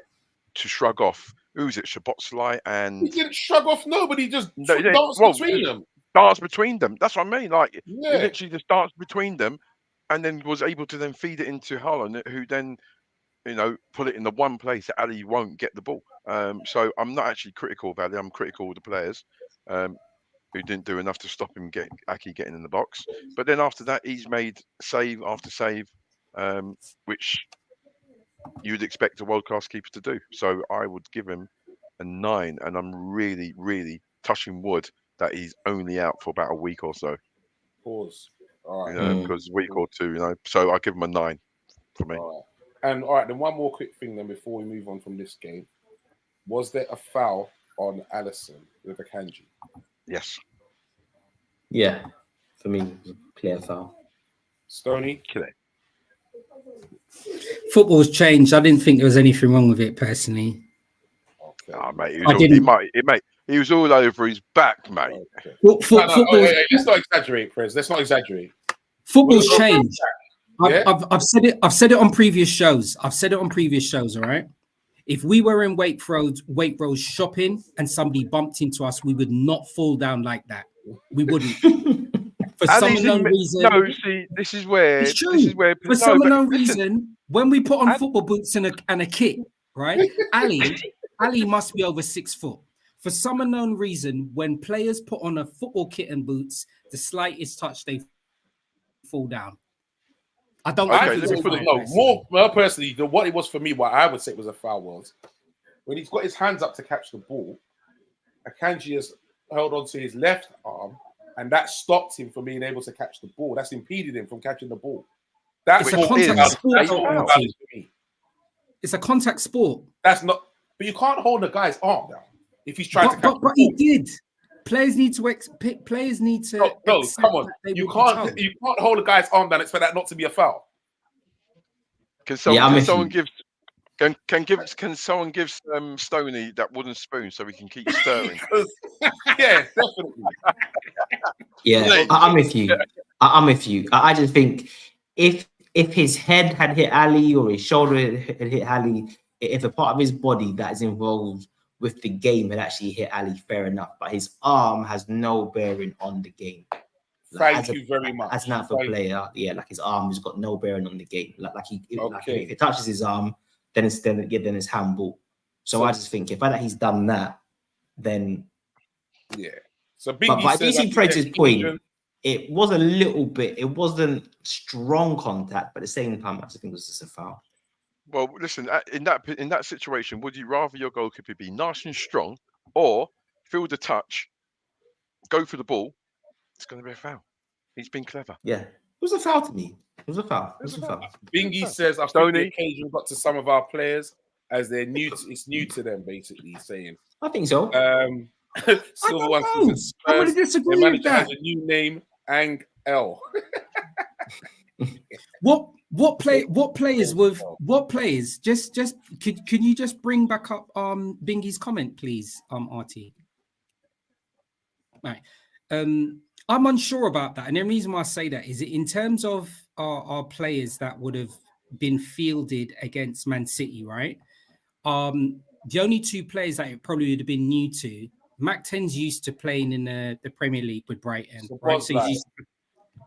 shrug off? Who was it? Szoboszlai and he didn't shrug off nobody. Just danced between them. Dance between them. That's what I mean. Like he Yeah. literally just danced between them, and then was able to then feed it into Haaland, who then put it in the one place that Ali won't get the ball. So I'm not actually critical of Ali. I'm critical of the players who didn't do enough to stop him getting in the box. But then after that, he's made save after save, which you'd expect a world-class keeper to do. So I would give him a 9, and I'm really, really touching wood that he's only out for about a week or so. Pause. All right. Because a week or two, so I give him a 9 for me. All right. Then one more quick thing then before we move on from this game. Was there a foul on Allison with a Kanji? Yes. Yeah. For me, it was a clear foul. Stoney? Clear. Football's changed. I didn't think there was anything wrong with it personally. Okay. Oh, mate, he was all over his back, mate. Okay. Let's not exaggerate, Chris. Let's not exaggerate. Football's We'll go changed. Yeah. I've said it. I've said it on previous shows. All right. If we were in Waitrose shopping and somebody bumped into us, we would not fall down like that. We wouldn't. For some unknown reason. No, see, this is where it's true. For some unknown reason, when we put on football boots and a kit, right? Ali must be over 6 foot. For some unknown reason, when players put on a football kit and boots, the slightest touch, they fall down. I don't Okay, let me put it more personally, what it was for me, what I would say was a foul was when he's got his hands up to catch the ball, Akanji has held on to his left arm, and that stopped him from being able to catch the ball. That's impeded him from catching the ball. That's a contact sport. It's a contact sport. That's not, but you can't hold a guy's arm down if he's trying to catch the ball. But he did. Players need to. No, come on. You can't hold a guy's arm down and expect that not to be a foul. Can someone give Stoney that wooden spoon so we can keep stirring? Yeah, definitely. Yeah, I'm with you. I'm with you. I just think if his head had hit Ali or his shoulder had hit Ali, if a part of his body that is involved with the game had actually hit Ali, fair enough. But his arm has no bearing on the game. Thank you very much. As an alpha player, yeah, like his arm has got no bearing on the game. Like if it touches his arm, then it's handball. So I just think if he's done that, then yeah. So but I do see Prej's point. It was a little bit. It wasn't strong contact, but at the same time, I just think it was just a foul. Well, listen. In that situation, would you rather your goalkeeper be nice and strong, or feel the touch, go for the ball? It's going to be a foul. He's been clever. Yeah, it was a foul to me. It was a foul. Bingy says, "I think the occasion got to some of our players as they're new. It's new to them, basically." He's saying. I think so. Silver one says, I'm going to disagree with that. Has a new name, Ang L. What players? Just can you just bring back up Bingy's comment, please, RT? Right. I'm unsure about that, and the reason why I say that is in terms of our players that would have been fielded against Man City, right? The only two players that it probably would have been new to, Mac 10's used to playing in the Premier League with Brighton, right? So he's used to,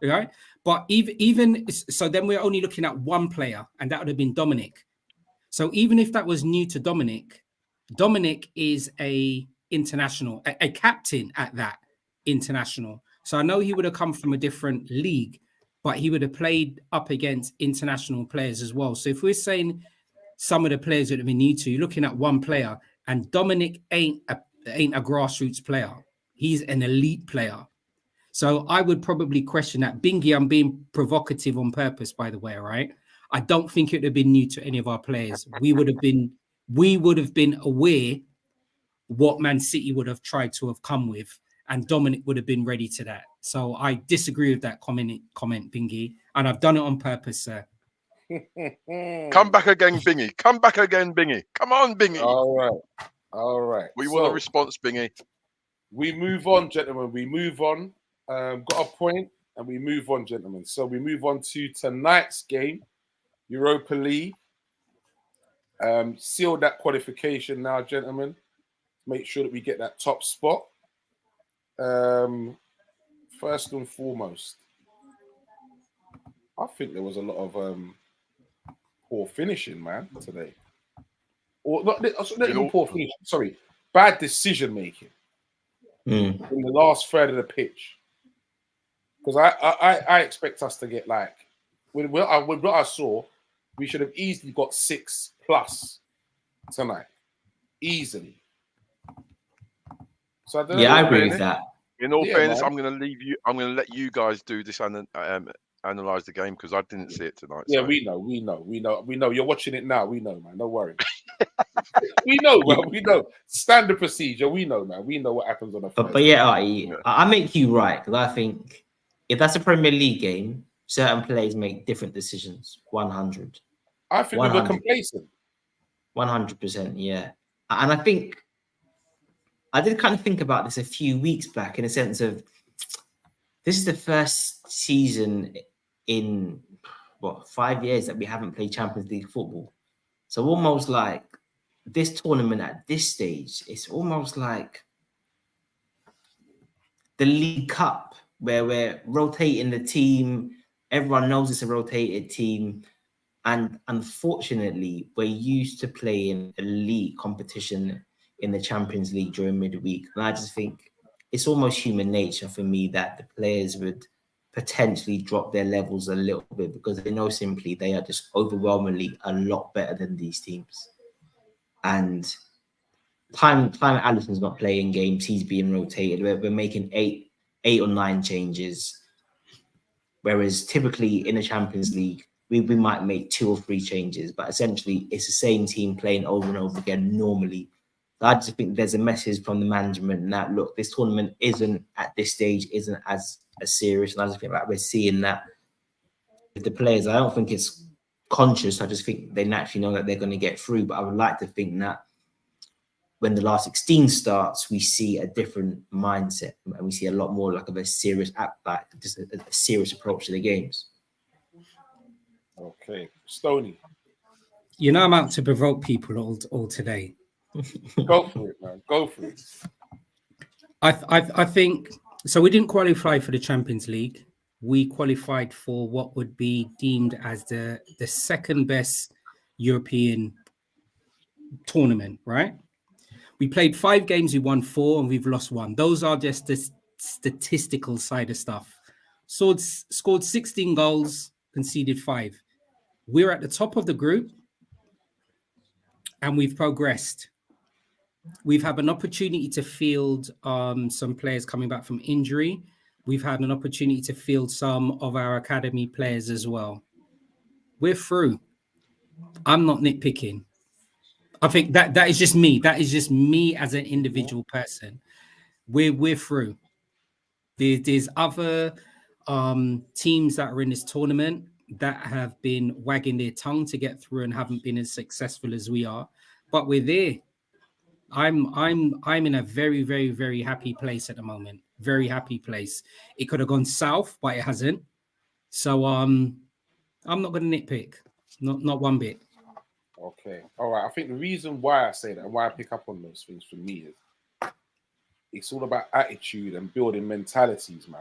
right? But even so, then we're only looking at one player, and that would have been Dominic. So even if that was new to Dominic is a international, a captain at that international. So I know he would have come from a different league, but he would have played up against international players as well. So if we're saying some of the players that have been new to, you're looking at one player, and Dominic ain't a grassroots player. He's an elite player. So I would probably question that. Bingy, I'm being provocative on purpose, by the way, right? I don't think it would have been new to any of our players. We would have been aware what Man City would have tried to have come with, and Dominic would have been ready to that. So I disagree with that comment, Bingy, and I've done it on purpose, sir. Come back again, Bingy. Come back again, Bingy. Come on, Bingy. All right. We want a response, Bingy. We move on, gentlemen. We move on. Got a point, and we move on, gentlemen. So we move on to tonight's game, Europa League. Seal that qualification now, gentlemen. Make sure that we get that top spot. First and foremost, I think there was a lot of poor finishing, man, today. Or not even poor finishing. Sorry, bad decision making in the last third of the pitch. Because I expect us to get like with what I saw, we should have easily got 6+ tonight, easily. So I agree with that. In all fairness, man. I'm going to let you guys do this and analyze the game because I didn't see it tonight. Yeah, so. We know. You're watching it now. We know, man. Don't worry. We know, man. We know. Standard procedure. We know, man. We know what happens on the field. But yeah, I make you right because I think if that's a Premier League game, certain players make different decisions. 100. I think 100. We were complacent. 100%, yeah. And I think I did kind of think about this a few weeks back in a sense of this is the first season in what 5 years that we haven't played Champions League football. So almost like this tournament at this stage, it's almost like the League Cup where we're rotating the team. Everyone knows it's a rotated team. And unfortunately, we're used to playing elite competition in the Champions League during midweek. And I just think it's almost human nature for me that the players would potentially drop their levels a little bit because they know simply they are just overwhelmingly a lot better than these teams. And time Allison's not playing games, he's being rotated. We're making eight or nine changes. Whereas typically in the Champions League, we might make 2 or 3 changes, but essentially it's the same team playing over and over again normally. I just think there's a message from the management that, look, this tournament isn't at this stage, isn't as serious. And I just think like we're seeing that with the players. I don't think it's conscious. I just think they naturally know that they're going to get through. But I would like to think that when the last 16 starts, we see a different mindset and we see a lot more like of a serious just a serious approach to the games. Okay, Stoney. You know, I'm out to provoke people all today. Go for it, man. Go for it. I think so. We didn't qualify for the Champions League. We qualified for what would be deemed as the second best European tournament, right? We played 5 games, we won 4, and we've lost 1. Those are just the statistical side of stuff. Scored 16 goals, conceded 5. We're at the top of the group, and we've progressed. We've had an opportunity to field some players coming back from injury. We've had an opportunity to field some of our academy players as well. We're through. I'm not nitpicking. I think that is just me. That is just me as an individual person. We're through. There's other teams that are in this tournament that have been wagging their tongue to get through and haven't been as successful as we are, but we're there. I'm in a very, very, very happy place at the moment. Very happy place. It could have gone south, but it hasn't. So I'm not going to nitpick. Not one bit. Okay. All right. I think the reason why I say that and why I pick up on those things for me is it's all about attitude and building mentalities, man.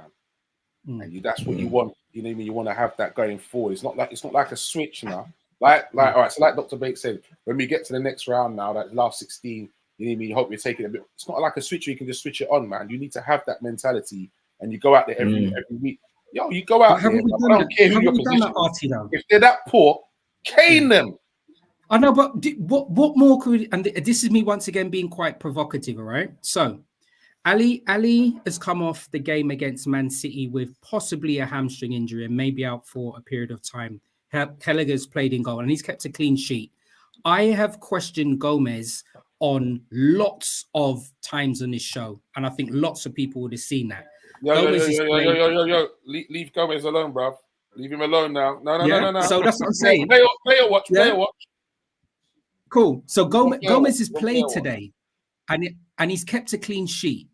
And that's what you want. You know what I mean? You want to have that going forward. It's not like a switch now. Like all right. So like Dr. Bates said, when we get to the next round now, that last 16, you know what I mean? You hope you're taking a bit. It's not like a switch where you can just switch it on, man. You need to have that mentality, and you go out there every week. Yo, you go out there. I don't care who your position is. If they're that poor, cane them. I know, but what more could we, and this is me once again being quite provocative, all right? So Ali has come off the game against Man City with possibly a hamstring injury and maybe out for a period of time. Gallagher's played in goal and he's kept a clean sheet. I have questioned Gomez on lots of times on this show, and I think lots of people would have seen that. Yo. Leave Gomez alone, bro. Leave him alone now. No. So that's what I'm saying. Player watch. Cool. So Gomez has played today, and he's kept a clean sheet.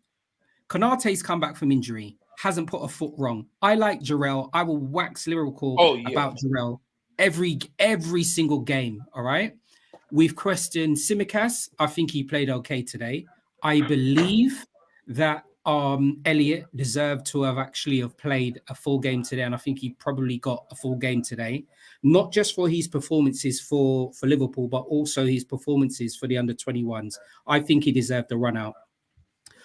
Konate's come back from injury, hasn't put a foot wrong. I like Jarrell. I will wax lyrical about Jarrell every single game. All right. We've questioned Tsimikas. I think he played okay today. I believe that Elliott deserved to have played a full game today, and I think he probably got a full game today, not just for his performances for Liverpool, but also his performances for the under-21s. I think he deserved the run out.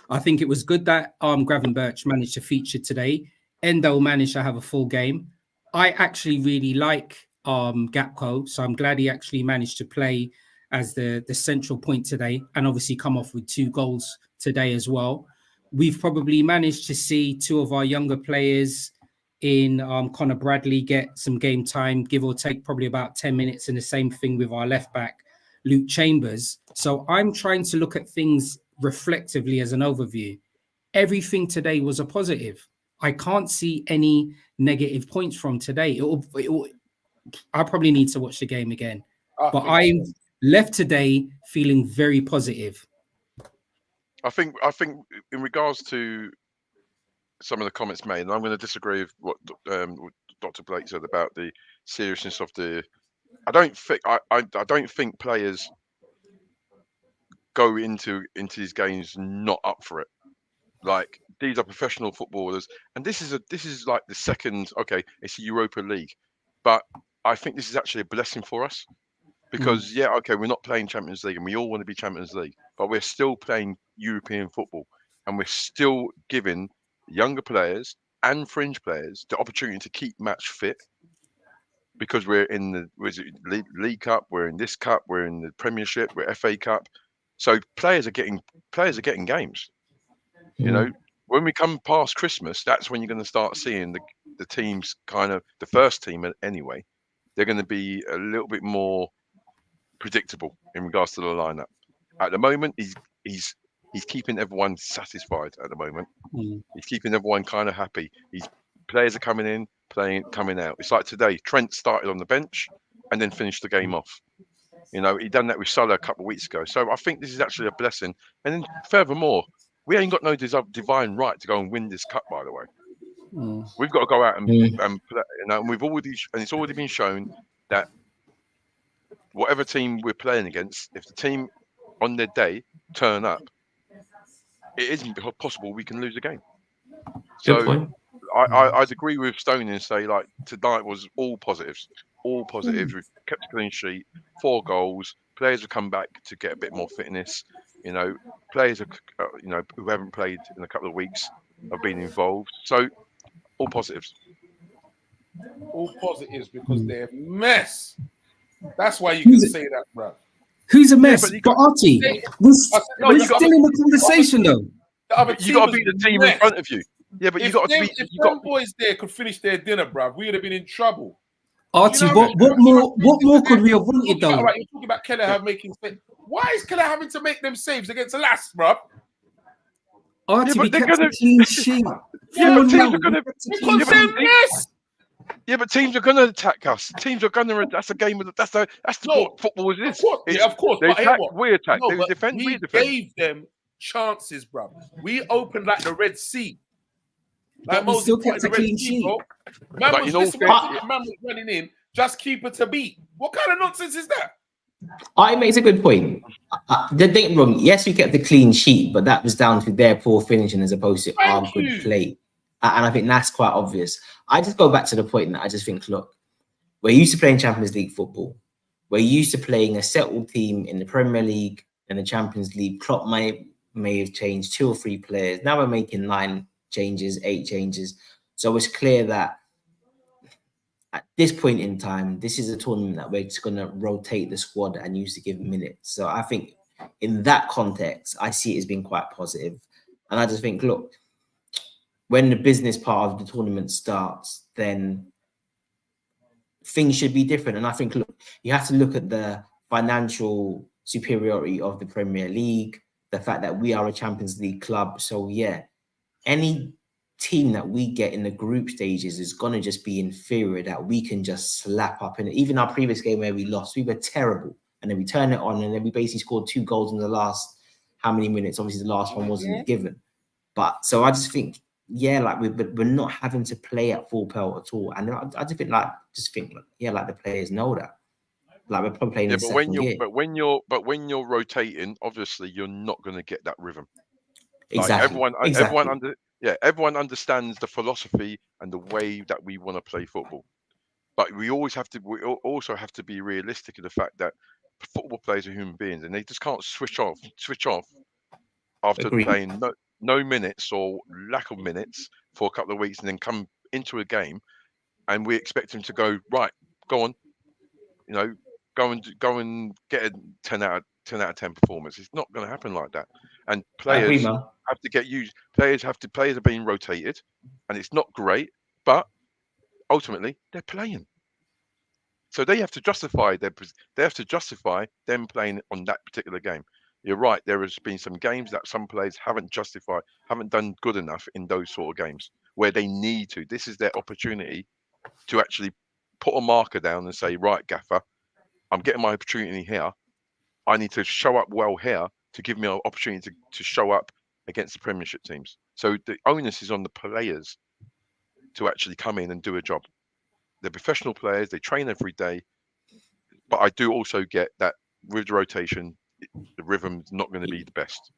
I think it was good that Gravenberch managed to feature today. Endo managed to have a full game. I actually really like Gakpo, so I'm glad he actually managed to play as the central point today, and obviously come off with 2 goals today as well. We've probably managed to see 2 of our younger players in Connor Bradley get some game time, give or take probably about 10 minutes, and the same thing with our left back, Luke Chambers. So I'm trying to look at things reflectively as an overview. Everything today was a positive. I can't see any negative points from today. I probably need to watch the game again. But I'm left today feeling very positive. I think in regards to some of the comments made, and I'm going to disagree with what Dr. Blake said about the seriousness of the. I don't think players go into these games not up for it. Like, these are professional footballers, and this is like the second. Okay, it's a Europa League, but I think this is actually a blessing for us because okay, we're not playing Champions League, and we all want to be Champions League, but we're still playing European football, and we're still giving younger players and fringe players the opportunity to keep match fit because we're in the League Cup, we're in this cup, we're in the Premiership, we're FA Cup, so players are getting games. You know, when we come past Christmas, that's when you're going to start seeing the teams, kind of the first team anyway. They're going to be a little bit more predictable in regards to the lineup. At the moment, he's keeping everyone satisfied. At the moment, he's keeping everyone kind of happy. Players are coming in, coming out. It's like today, Trent started on the bench and then finished the game off. You know, he done that with Salah a couple of weeks ago. So I think this is actually a blessing. And then furthermore, we ain't got no divine right to go and win this cup, by the way. We've got to go out and play, you know, and it's already been shown that whatever team we're playing against, if the team on their day turn up, it isn't possible we can lose a game. So I'd agree with Stoney and say, like, tonight was all positives. All positives. We've kept a clean sheet, 4 goals. Players have come back to get a bit more fitness. You know, players are, you know, who haven't played in a couple of weeks have been involved. So all positives. All positives because they're a mess. That's why you can say that, bro. Who's a mess? But Archie, we're still in the conversation, though. You got to beat the team in front of you. Yeah, but you got to beat. If them boys there could finish their dinner, bro, we would have been in trouble. Archie, what more could we have wanted, though? You're talking about Kelleher making saves. Why is Kelleher having to make them saves against LASK, bro? Archie, we kept a clean sheet. Yeah, but teams are gonna. Because they're mess. Yeah, but teams are going to attack us. Teams are going to. That's a game of. That's what football is. Of course. They attack, we attack. No, they defend, we defend. We gave them chances, bro. We opened like the Red Sea. Like Moses still kept a clean sheet. Man was running in. Just keep it to beat. What kind of nonsense is that? It makes a good point. Don't get me wrong. Yes, we kept the clean sheet, but that was down to their poor finishing as opposed to our good play. And I think that's quite obvious. I just go back to the point that I just think, look, we're used to playing Champions League football. We're used to playing a settled team in the Premier League and the Champions League. Klopp may have changed 2 or 3 players. Now we're making 9 changes, 8 changes. So it's clear that at this point in time, this is a tournament that we're just going to rotate the squad and use to give minutes. So I think in that context, I see it as being quite positive. And I just think, look, when the business part of the tournament starts, then things should be different. And I think, look, you have to look at the financial superiority of the Premier League, the fact that we are a Champions League club. So, yeah, any team that we get in the group stages is going to just be inferior that we can just slap up. And even our previous game where we lost, we were terrible. And then we turn it on and then we basically scored 2 goals in the last, how many minutes? Obviously, the last one wasn't given. But so I just think, yeah, like we're not having to play at full pelt at all, and I just think like the players know that, like we're probably playing. Yeah, but when you're rotating, obviously you're not going to get that rrhythm. Exactly. Like everyone understands the philosophy and the way that we want to play football, but we also have to be realistic in the fact that football players are human beings, and they just can't switch off after playing no minutes or lack of minutes for a couple of weeks and then come into a game and we expect him to go, right, go on, you know, go and get a 10 out of 10 performance. It's not going to happen like that. And players have to get used. Players are being rotated and it's not great, but ultimately they're playing. So they have to justify them playing on that particular game. You're right. There has been some games that some players haven't done good enough in those sort of games where they need to. This is their opportunity to actually put a marker down and say, right, Gaffer, I'm getting my opportunity here. I need to show up well here to give me an opportunity to show up against the Premiership teams. So the onus is on the players to actually come in and do a job. they're professional players. They train every day. But I do also get that with the rotation, the rhythm's not going to be the best.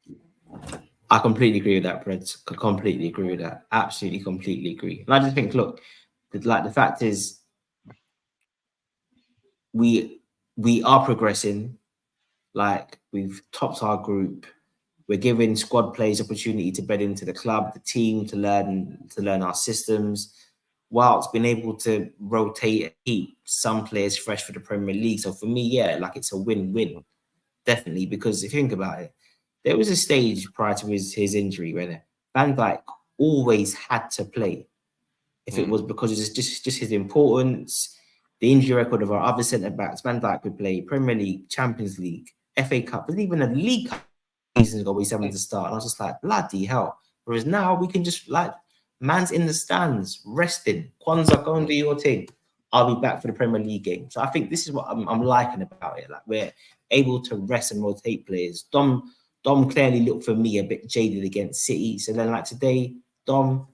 I completely agree with that, Brett. Completely agree with that. Absolutely, completely agree. And I just think, look, like the fact is, we are progressing. Like, we've topped our group. We're giving squad players opportunity to bed into the club, the team, to learn our systems, whilst being able to rotate and keep some players fresh for the Premier League. So for me, yeah, like it's a win-win, definitely. Because if you think about it, there was a stage prior to his injury where Van Dijk always had to play. If it was because it's just his importance, the injury record of our other centre-backs, Van Dijk could play Premier League, Champions League, FA Cup, and even a League Cup seasons ago, we said to start. And I was just like, bloody hell. Whereas now we can just, like, man's in the stands, resting. Kwanzaa, go and do your thing. I'll be back for the Premier League game. So I think this is what I'm liking about it. Like, we're able to rest and rotate players. Dom clearly looked for me a bit jaded against City. So then, like today, Dom,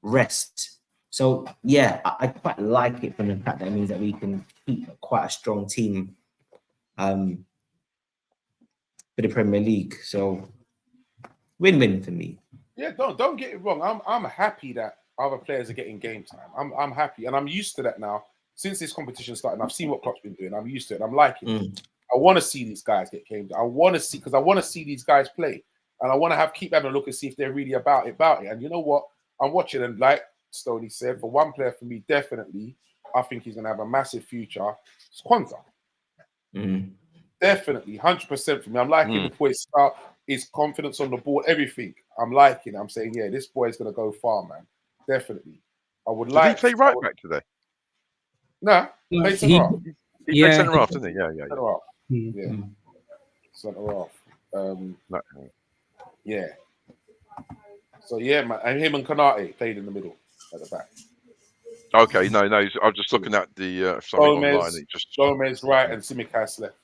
rest. So yeah, I quite like it from the fact that it means that we can keep quite a strong team for the Premier League. So win-win for me. Yeah, don't get it wrong. I'm happy that other players are getting game time. I'm happy, and I'm used to that now. Since this competition started, I've seen what Klopp's been doing. I'm used to it. I'm liking it. I want to see these guys get game time. I want to see these guys play, and I want to keep having a look and see if they're really about it. And you know what? I'm watching, and like Stoney said, for one player for me, definitely, I think he's going to have a massive future. It's Kwanzaa. Definitely, 100% for me. I'm liking the boy's start, his confidence on the ball, everything. I'm liking it. I'm saying, yeah, this boy is going to go far, man. Definitely. I would like. Did he play right back today? Nah, he played centre half. He played centre half, didn't he? Yeah. Centre half. Yeah. Centre half. Yeah. So yeah, man, and him and Kanate played in the middle at the back. Okay, no. I was just looking at the Gomez right and Tsimikas left.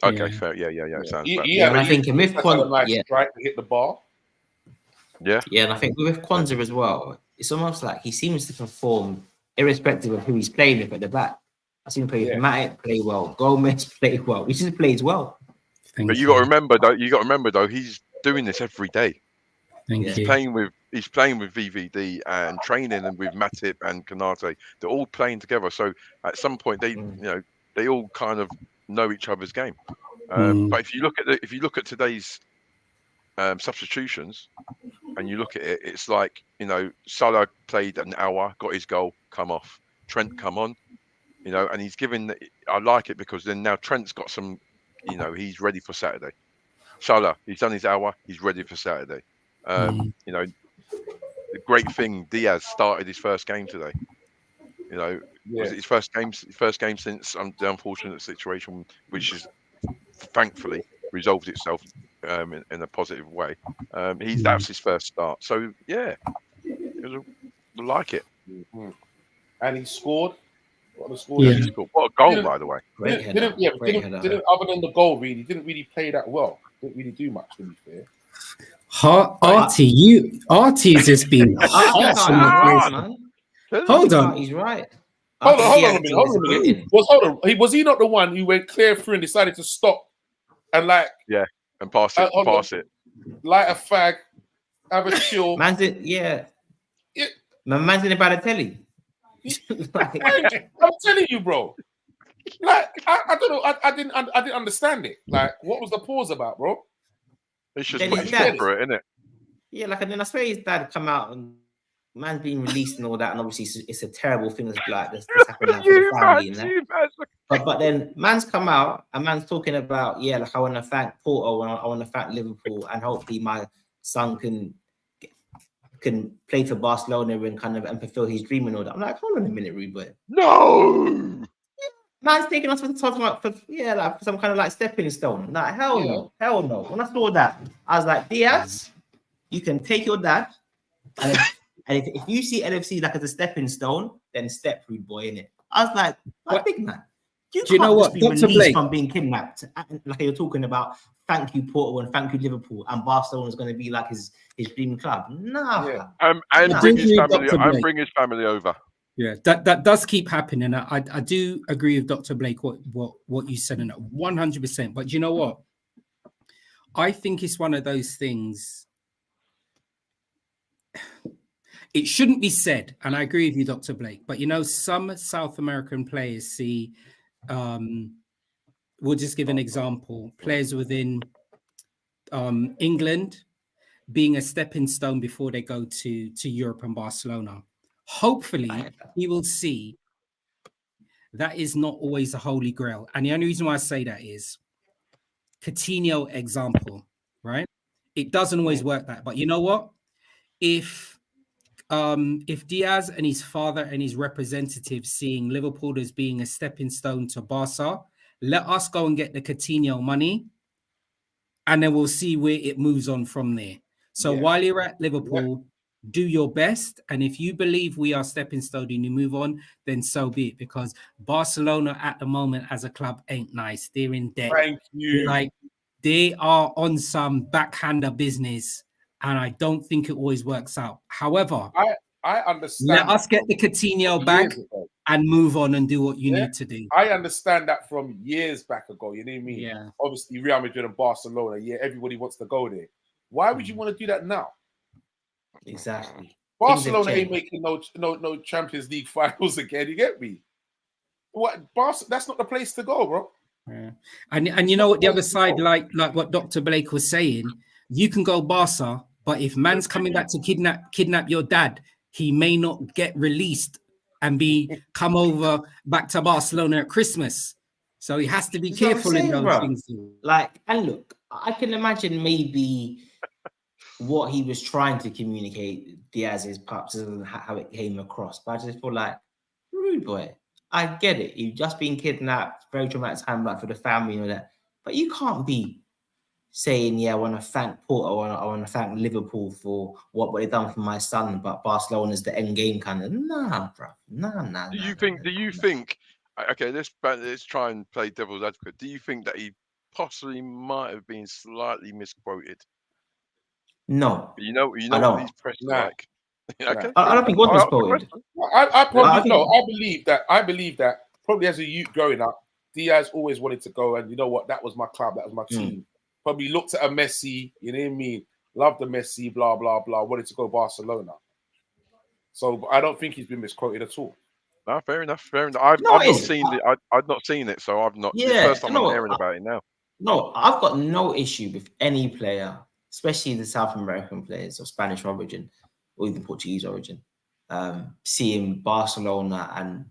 Okay, fair. Yeah. Sounds bad. And I think with Kwanzaa, right to hit the bar. Yeah, and I think with Kwanzaa as well, it's almost like he seems to perform irrespective of who he's playing with at the back. I seen him play Matic play well, Gomez play well. He just plays well. But you got to remember though, he's doing this every day. He's playing with VVD and training and with Matip and Kanate. They're all playing together. So at some point they all kind of know each other's game. But if you look at today's substitutions and you look at it, it's like, Salah played an hour, got his goal, come off. Trent come on, and he's given. I like it because then now Trent's got some, he's ready for Saturday. Salah, he's done his hour, he's ready for Saturday. The great thing, Diaz started his first game today. Was it his first game since the unfortunate situation, which is thankfully resolved itself in a positive way. That's his first start. So yeah, I like it. And he scored. What a goal, by the way. Didn't other than the goal, really didn't really play that well. Didn't really do much, to be fair. Artie's just been Hold on. He's right. Hold on a minute. Was he not the one who went clear through and decided to stop and and pass it? Light a fag, have a chill. Man's in the Balotelli. I'm telling you, bro. Like I don't know. I didn't understand it. Like, what was the pause about, bro? It's just put his foot for it, isn't it? Yeah, and then I swear his dad come out and man's being released and all that, and obviously it's a terrible thing that's happened for the family. But then man's come out and man's talking about, I want to thank Porto and I want to thank Liverpool, and hopefully my son can play for Barcelona and fulfill his dream and all that. I'm like, hold on a minute, Ruben. No. Man's taking us for some kind of like stepping stone. Like, hell no. When I saw that, I was like, Diaz, you can take your dad, and if you see LFC like as a stepping stone, then step, rude boy, innit? I was like, big man. Do you know what? Dr. Blake, from being kidnapped, like you're talking about, thank you Porto and thank you Liverpool, and Barcelona is going to be like his dream club. Nah. And bring his family over. Yeah, that does keep happening. I do agree with Dr. Blake what you said, and 100%. But you know what? I think it's one of those things. It shouldn't be said, and I agree with you, Dr. Blake. But you know, some South American players see. We'll just give an example: players within England being a stepping stone before they go to Europe and Barcelona. Hopefully, he will see that is not always a holy grail. And the only reason why I say that is Coutinho example, right? It doesn't always work that. But you know what? If Diaz and his father and his representatives seeing Liverpool as being a stepping stone to Barca, let us go and get the Coutinho money, and then we'll see where it moves on from there. So while you're at Liverpool, do your best. And if you believe we are stepping stone and you move on, then so be it. Because Barcelona at the moment as a club ain't nice. They're in debt. Thank you. Like they are on some backhander business. And I don't think it always works out. However, I understand. Let us get the Coutinho back and move on and do what you need to do. I understand that from years back ago. You know what I mean? Yeah. Obviously, Real Madrid and Barcelona. Yeah, everybody wants to go there. Why would you want to do that now? Exactly. Barcelona ain't making no Champions League finals again. You get me? What? That's not the place to go, bro. Yeah. And you know what? The other side, like what Dr. Blake was saying, you can go Barca, but if man's coming back to kidnap your dad, he may not get released and come over back to Barcelona at Christmas. So he has to be careful in those things. Like, and look, I can imagine maybe what he was trying to communicate, Diaz's perhaps isn't how it came across. But I just feel like, rude boy, I get it. You've just been kidnapped, very traumatic time back for the family and all that. But you can't be saying, yeah, I want to thank Porto, I want to thank Liverpool for what they've done for my son, but Barcelona's the end game kind of. Nah, bro. Nah. Do you think? Okay, let's try and play devil's advocate. Do you think that he possibly might have been slightly misquoted? No. You know what these press are like. Okay. I don't think one was misquoted. I probably no. I believe that probably as a youth growing up, Diaz always wanted to go, and you know what? That was my club. That was my team. Probably looked at a Messi, you know what I mean? Loved the Messi, blah, blah, blah. Wanted to go Barcelona. So I don't think he's been misquoted at all. No, fair enough. I've not seen it. I've not seen it, so I've not. It's the first time I'm hearing about it now. No, I've got no issue with any player, especially the South American players of Spanish origin or even Portuguese origin, seeing Barcelona and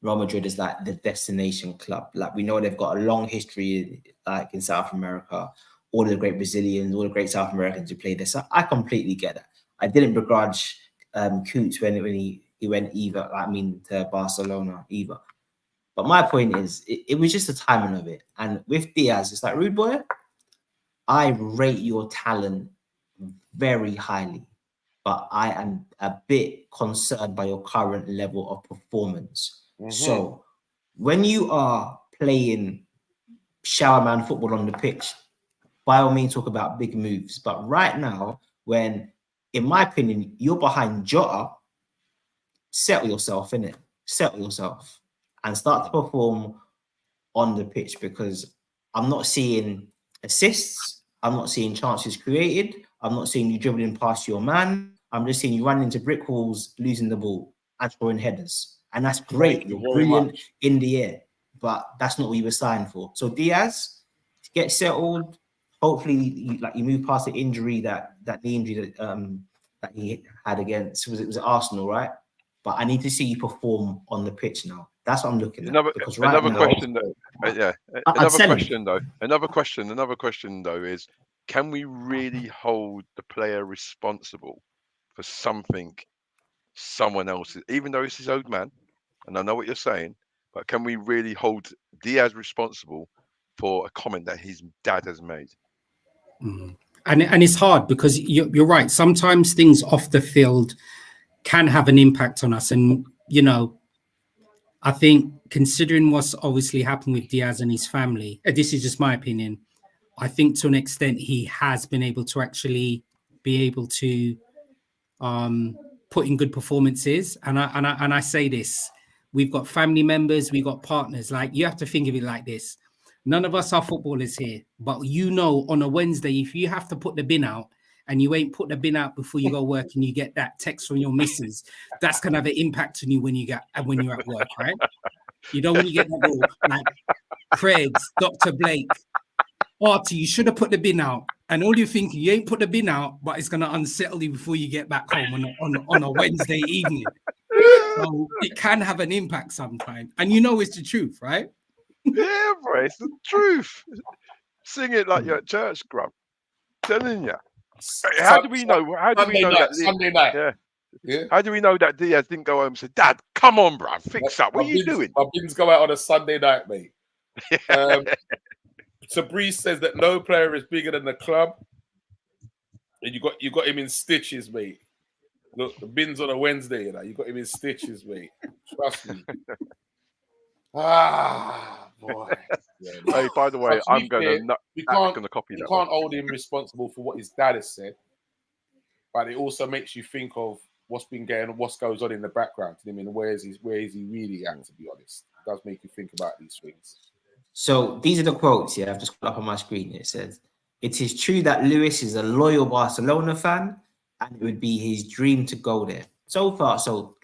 Real Madrid is like the destination club. Like we know they've got a long history, like in South America. All the great Brazilians, all the great South Americans who played there. So I completely get that. I didn't begrudge Coots when he went to Barcelona either. But my point is, it was just the timing of it. And with Diaz, it's like, rude boy, I rate your talent very highly, but I am a bit concerned by your current level of performance. So when you are playing showerman football on the pitch, by all means talk about big moves. But right now, when, in my opinion, you're behind Jota, settle yourself, innit? Settle yourself and start to perform on the pitch, because I'm not seeing assists. I'm not seeing chances created. I'm not seeing you dribbling past your man. I'm just seeing you running into brick walls, losing the ball and throwing headers. And that's great. You're brilliant in the air, but that's not what you were signed for. So Diaz, get settled. Hopefully, you move past the injury that he had against was it Arsenal, right? But I need to see you perform on the pitch now. That's what I'm looking at. Another question though is, can we really hold the player responsible for something someone else, even though it's his old man? And I know what you're saying, but can we really hold Diaz responsible for a comment that his dad has made? And it's hard because you're right. Sometimes things off the field can have an impact on us. And, you know, I think considering what's obviously happened with Diaz and his family, this is just my opinion, I think to an extent he has been able to actually be able to put in good performances. And I say this: we've got family members, we've got partners. Like, you have to think of it like this: none of us are footballers here, but on a Wednesday, if you have to put the bin out and you ain't put the bin out before you go work, and you get that text from your missus, that's gonna have an impact on you when you're at work, right? You know, when you get that little, like, Craigs, Dr. Blake, Artie, you should have put the bin out. And all you're thinking, you ain't put the bin out, but it's gonna unsettle you before you get back home on a Wednesday evening. So it can have an impact sometimes. And you know it's the truth, right? Yeah, bro, it's the truth. Sing it like you're at church, Grub. Telling you. How do we know? How do we know that? Sunday night. Yeah. How do we know that Diaz didn't go home and say, "Dad, come on, bro, fix up. What are you doing?" My bins go out on a Sunday night, mate. So Breeze says that no player is bigger than the club, and you got him in stitches, mate. Look, the bin's on a Wednesday, you got him in stitches, mate. Trust me. Boy. Yeah, hey, by the way, I'm going to copy that. You can't hold him responsible for what his dad has said, but it also makes you think of what's been going on, what goes on in the background. I mean, where is he really at? To be honest, it does make you think about these things. So these are the quotes. Yeah, I've just got up on my screen. It says, "It is true that Lewis is a loyal Barcelona fan, and it would be his dream to go there." So far, so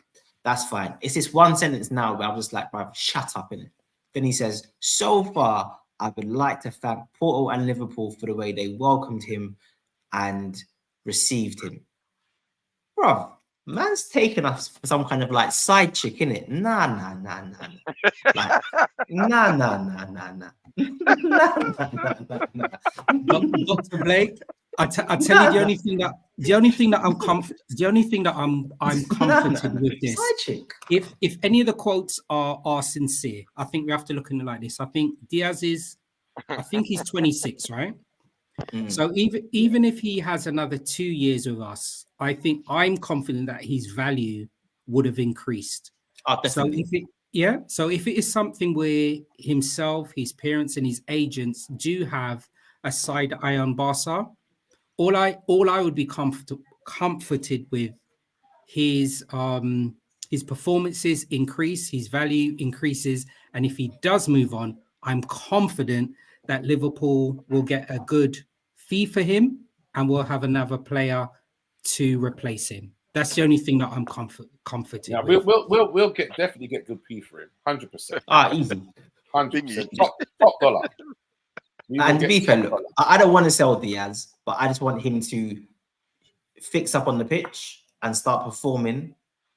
that's fine. It's this one sentence now where I'm just like, bro, shut up, innit? Then he says, "So far, I would like to thank Porto and Liverpool for the way they welcomed him and received him." Bro, man's taken us for some kind of like side chick, innit? Nah. Like, nah. Dr. Blake, I tell you, the only thing that I'm comforted with this. If any of the quotes are sincere, I think we have to look at it like this. I think Diaz he's 26, right? So even if he has another 2 years with us, I think I'm confident that his value would have increased. So if it is something where himself, his parents, and his agents do have a side eye on Barca, all I would be comforted with his performances increase, his value increases, and if he does move on, I'm confident that Liverpool will get a good fee for him and we'll have another player to replace him. That's the only thing that I'm comforted. Yeah, with. we'll definitely get good fee for him, 100%. Easy, 100%. Top dollar. And to be fair, look, I don't want to sell Diaz, but I just want him to fix up on the pitch and start performing.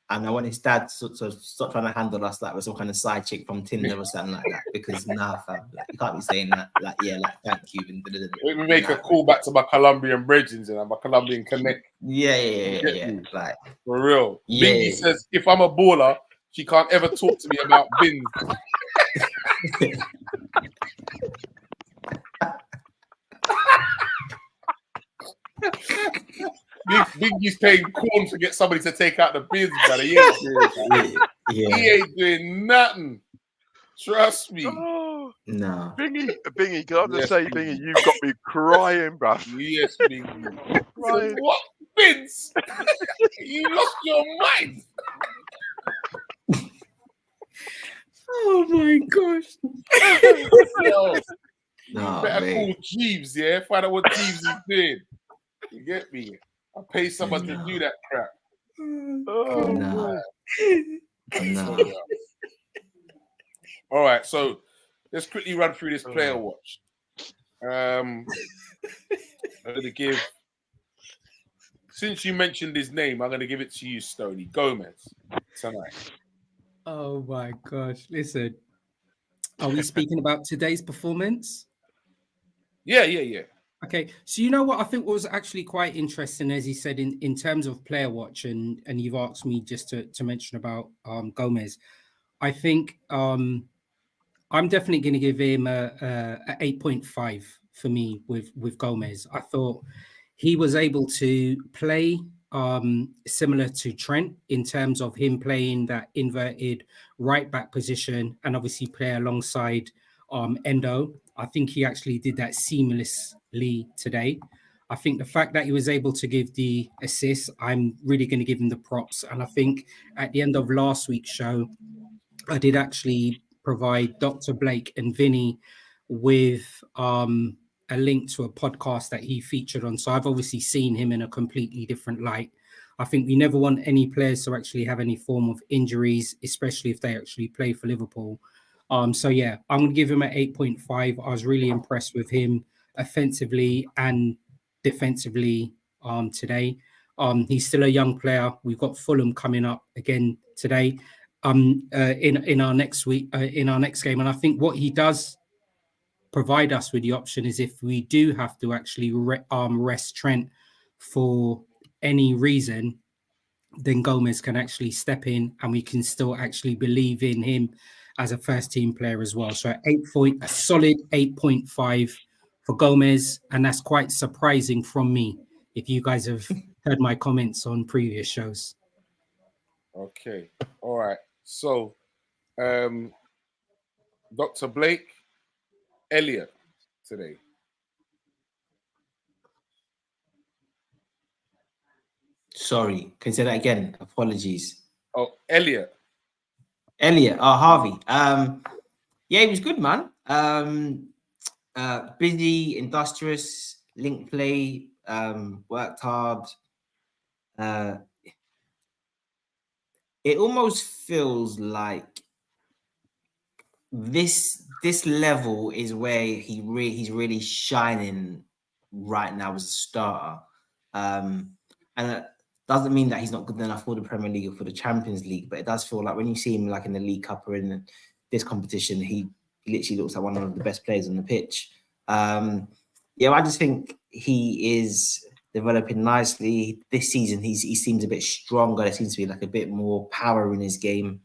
And I want his dad to stop trying to handle us like we're some kind of side chick from Tinder or something like that. Because fam, like, you can't be saying that. Like, thank you. Let me make a call back to my Colombian brethren and my Colombian connect. Yeah. Like, for real. Yeah. Bingy says, if I'm a baller, she can't ever talk to me about bins. Bingy's paying corn to get somebody to take out the bins, brother. He ain't doing nothing. Trust me. Oh, no. Bingy, can I just say, Bingy, you've got me crying, bruv. Yes, Bingy. Said, what? Bins? You lost your mind. Oh my gosh. Yo, No, you better mate. call Jeeves, yeah? Find out what Jeeves is doing. You get me? I'll pay someone to do that crap. Oh, no. All right, so let's quickly run through this player watch. I'm going to give, since you mentioned his name, I'm going to give it to you, Stoney. Gomez, tonight. Oh my gosh. Listen, are we speaking about today's performance? Yeah. Okay, so you know what I think was actually quite interesting, as he said, in terms of player watch, and you've asked me just to mention about Gomez. I think I'm definitely going to give him a 8.5 for me with Gomez. I thought he was able to play similar to Trent in terms of him playing that inverted right back position and obviously play alongside Endo. I think he actually did that seamlessly today. I think the fact that he was able to give the assist, I'm really going to give him the props. And I think at the end of last week's show, I did actually provide Dr. Blake and Vinny with a link to a podcast that he featured on. So I've obviously seen him in a completely different light. I think we never want any players to actually have any form of injuries, especially if they actually play for Liverpool. So yeah, I'm going to give him an 8.5. I was really impressed with him offensively and defensively today. He's still a young player. We've got Fulham coming up again today in our next week, in our next game. And I think what he does provide us with the option is if we do have to actually rest Trent for any reason, then Gomez can actually step in and we can still actually believe in him as a first team player as well. So a solid 8.5 for Gomez. And that's quite surprising from me if you guys have heard my comments on previous shows. Okay. All right. So, Dr. Blake, Elliot today. Sorry, can you say that again? Apologies. Oh, Elliot. Harvey. Yeah, he was good, man. Busy, industrious, link play, worked hard. It almost feels like this level is where he's really shining right now as a starter. And it doesn't mean that he's not good enough for the Premier League or for the Champions League, but it does feel like when you see him like in the League Cup or in this competition, he literally looks like one of the best players on the pitch. Yeah, I just think he is developing nicely. This season, he seems a bit stronger. There seems to be like a bit more power in his game.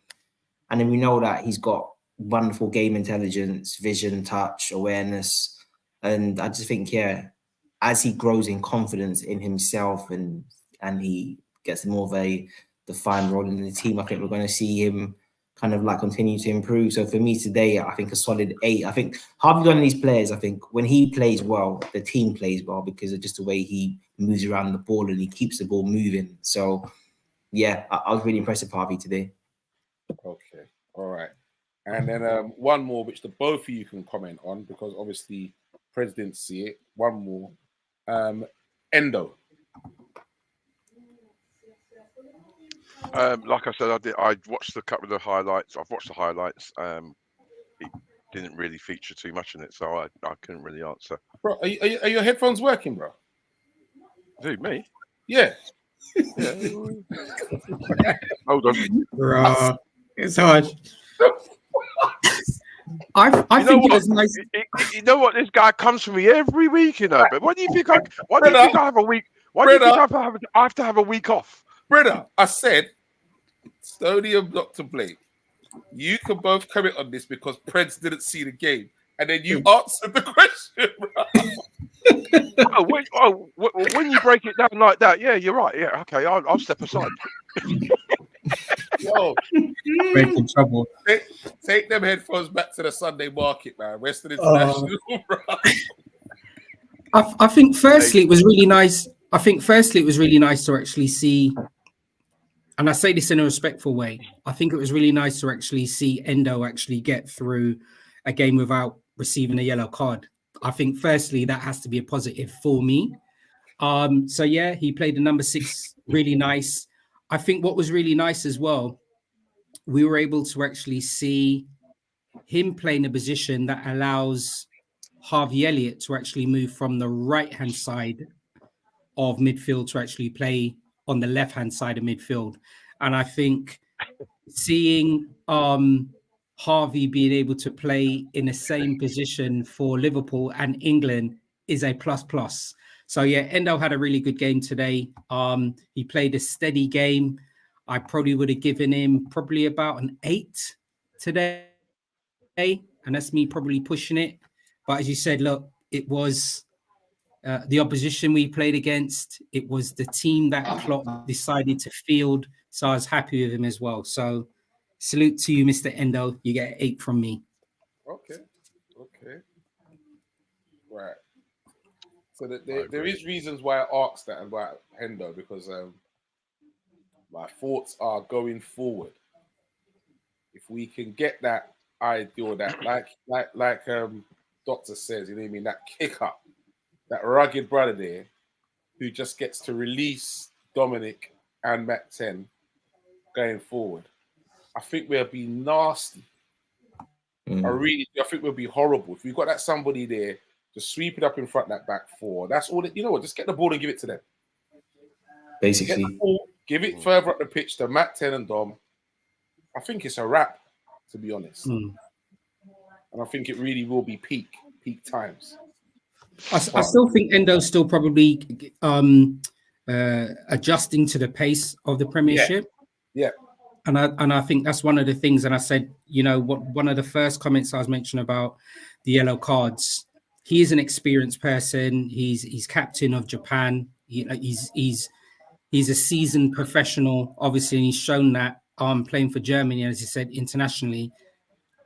And then we know that he's got wonderful game intelligence, vision, touch, awareness. And I just think, yeah, as he grows in confidence in himself and he gets more of a defined role in the team, I think we're going to see him kind of like continue to improve. So for me today, I think a solid 8. I think Harvey, one of these players, I think when he plays well, the team plays well because of just the way he moves around the ball and he keeps the ball moving. So yeah, I was really impressed with Harvey today. Okay. All right. And then one more, which the both of you can comment on because obviously Preds didn't see it. One more. Endo. Like I said, I watched a couple of the highlights. I've watched the highlights. It didn't really feature too much in it, so I couldn't really answer. Bro, are your headphones working, bro? Who, me? Yeah. Yeah. Hold on. Bro, it's hard. I think it was nice. You know what? This guy comes for me every week, you know. But why do you think I have a week? Why do you think I have to have a week off? Brother, I said, Stoney and Dr. Blake, you can both comment on this because Preds didn't see the game. And then you answered the question, when you break it down like that, yeah, you're right. Yeah, okay, I'll step aside. Yo, Making trouble. Take them headphones back to the Sunday market, man. Western International, bro. I think firstly it was really nice. I think firstly it was really nice to actually see, and I say this in a respectful way, I think it was really nice to actually see Endo actually get through a game without receiving a yellow card. I think firstly that has to be a positive for me. So yeah, he played the number 6 really nice. I think what was really nice as well, we were able to actually see him playing a position that allows Harvey Elliott to actually move from the right-hand side of midfield to actually play on the left-hand side of midfield. And I think seeing Harvey being able to play in the same position for Liverpool and England is a plus. So yeah, Endo had a really good game today. He played a steady game. I probably would have given him probably about an 8 today. And that's me probably pushing it. But as you said, look, it was the opposition we played against. It was the team that Klopp decided to field. So I was happy with him as well. So salute to you, Mr. Endo. You get 8 from me. Okay. Right. So that there is reasons why I asked that about Hendo, because my thoughts are going forward. If we can get that ideal, that like Doctor says, you know what I mean, that kick up, that rugged brother there, who just gets to release Dominic and Matt 10 going forward, I think we'll be nasty. I think we'll be horrible. If we've got that somebody there to sweep it up in front of that back four, that's all. You know what? Just get the ball and give it to them. Basically, get the ball, give it further up the pitch to Matt 10 and Dom. I think it's a wrap, to be honest. And I think it really will be peak times. I still think Endo's still probably adjusting to the pace of the Premiership. Yeah. And I think that's one of the things. And I said, you know, one of the first comments I was mentioning about the yellow cards. He is an experienced person. He's captain of Japan. He's a seasoned professional, obviously, and he's shown that playing for Germany, as you said, internationally.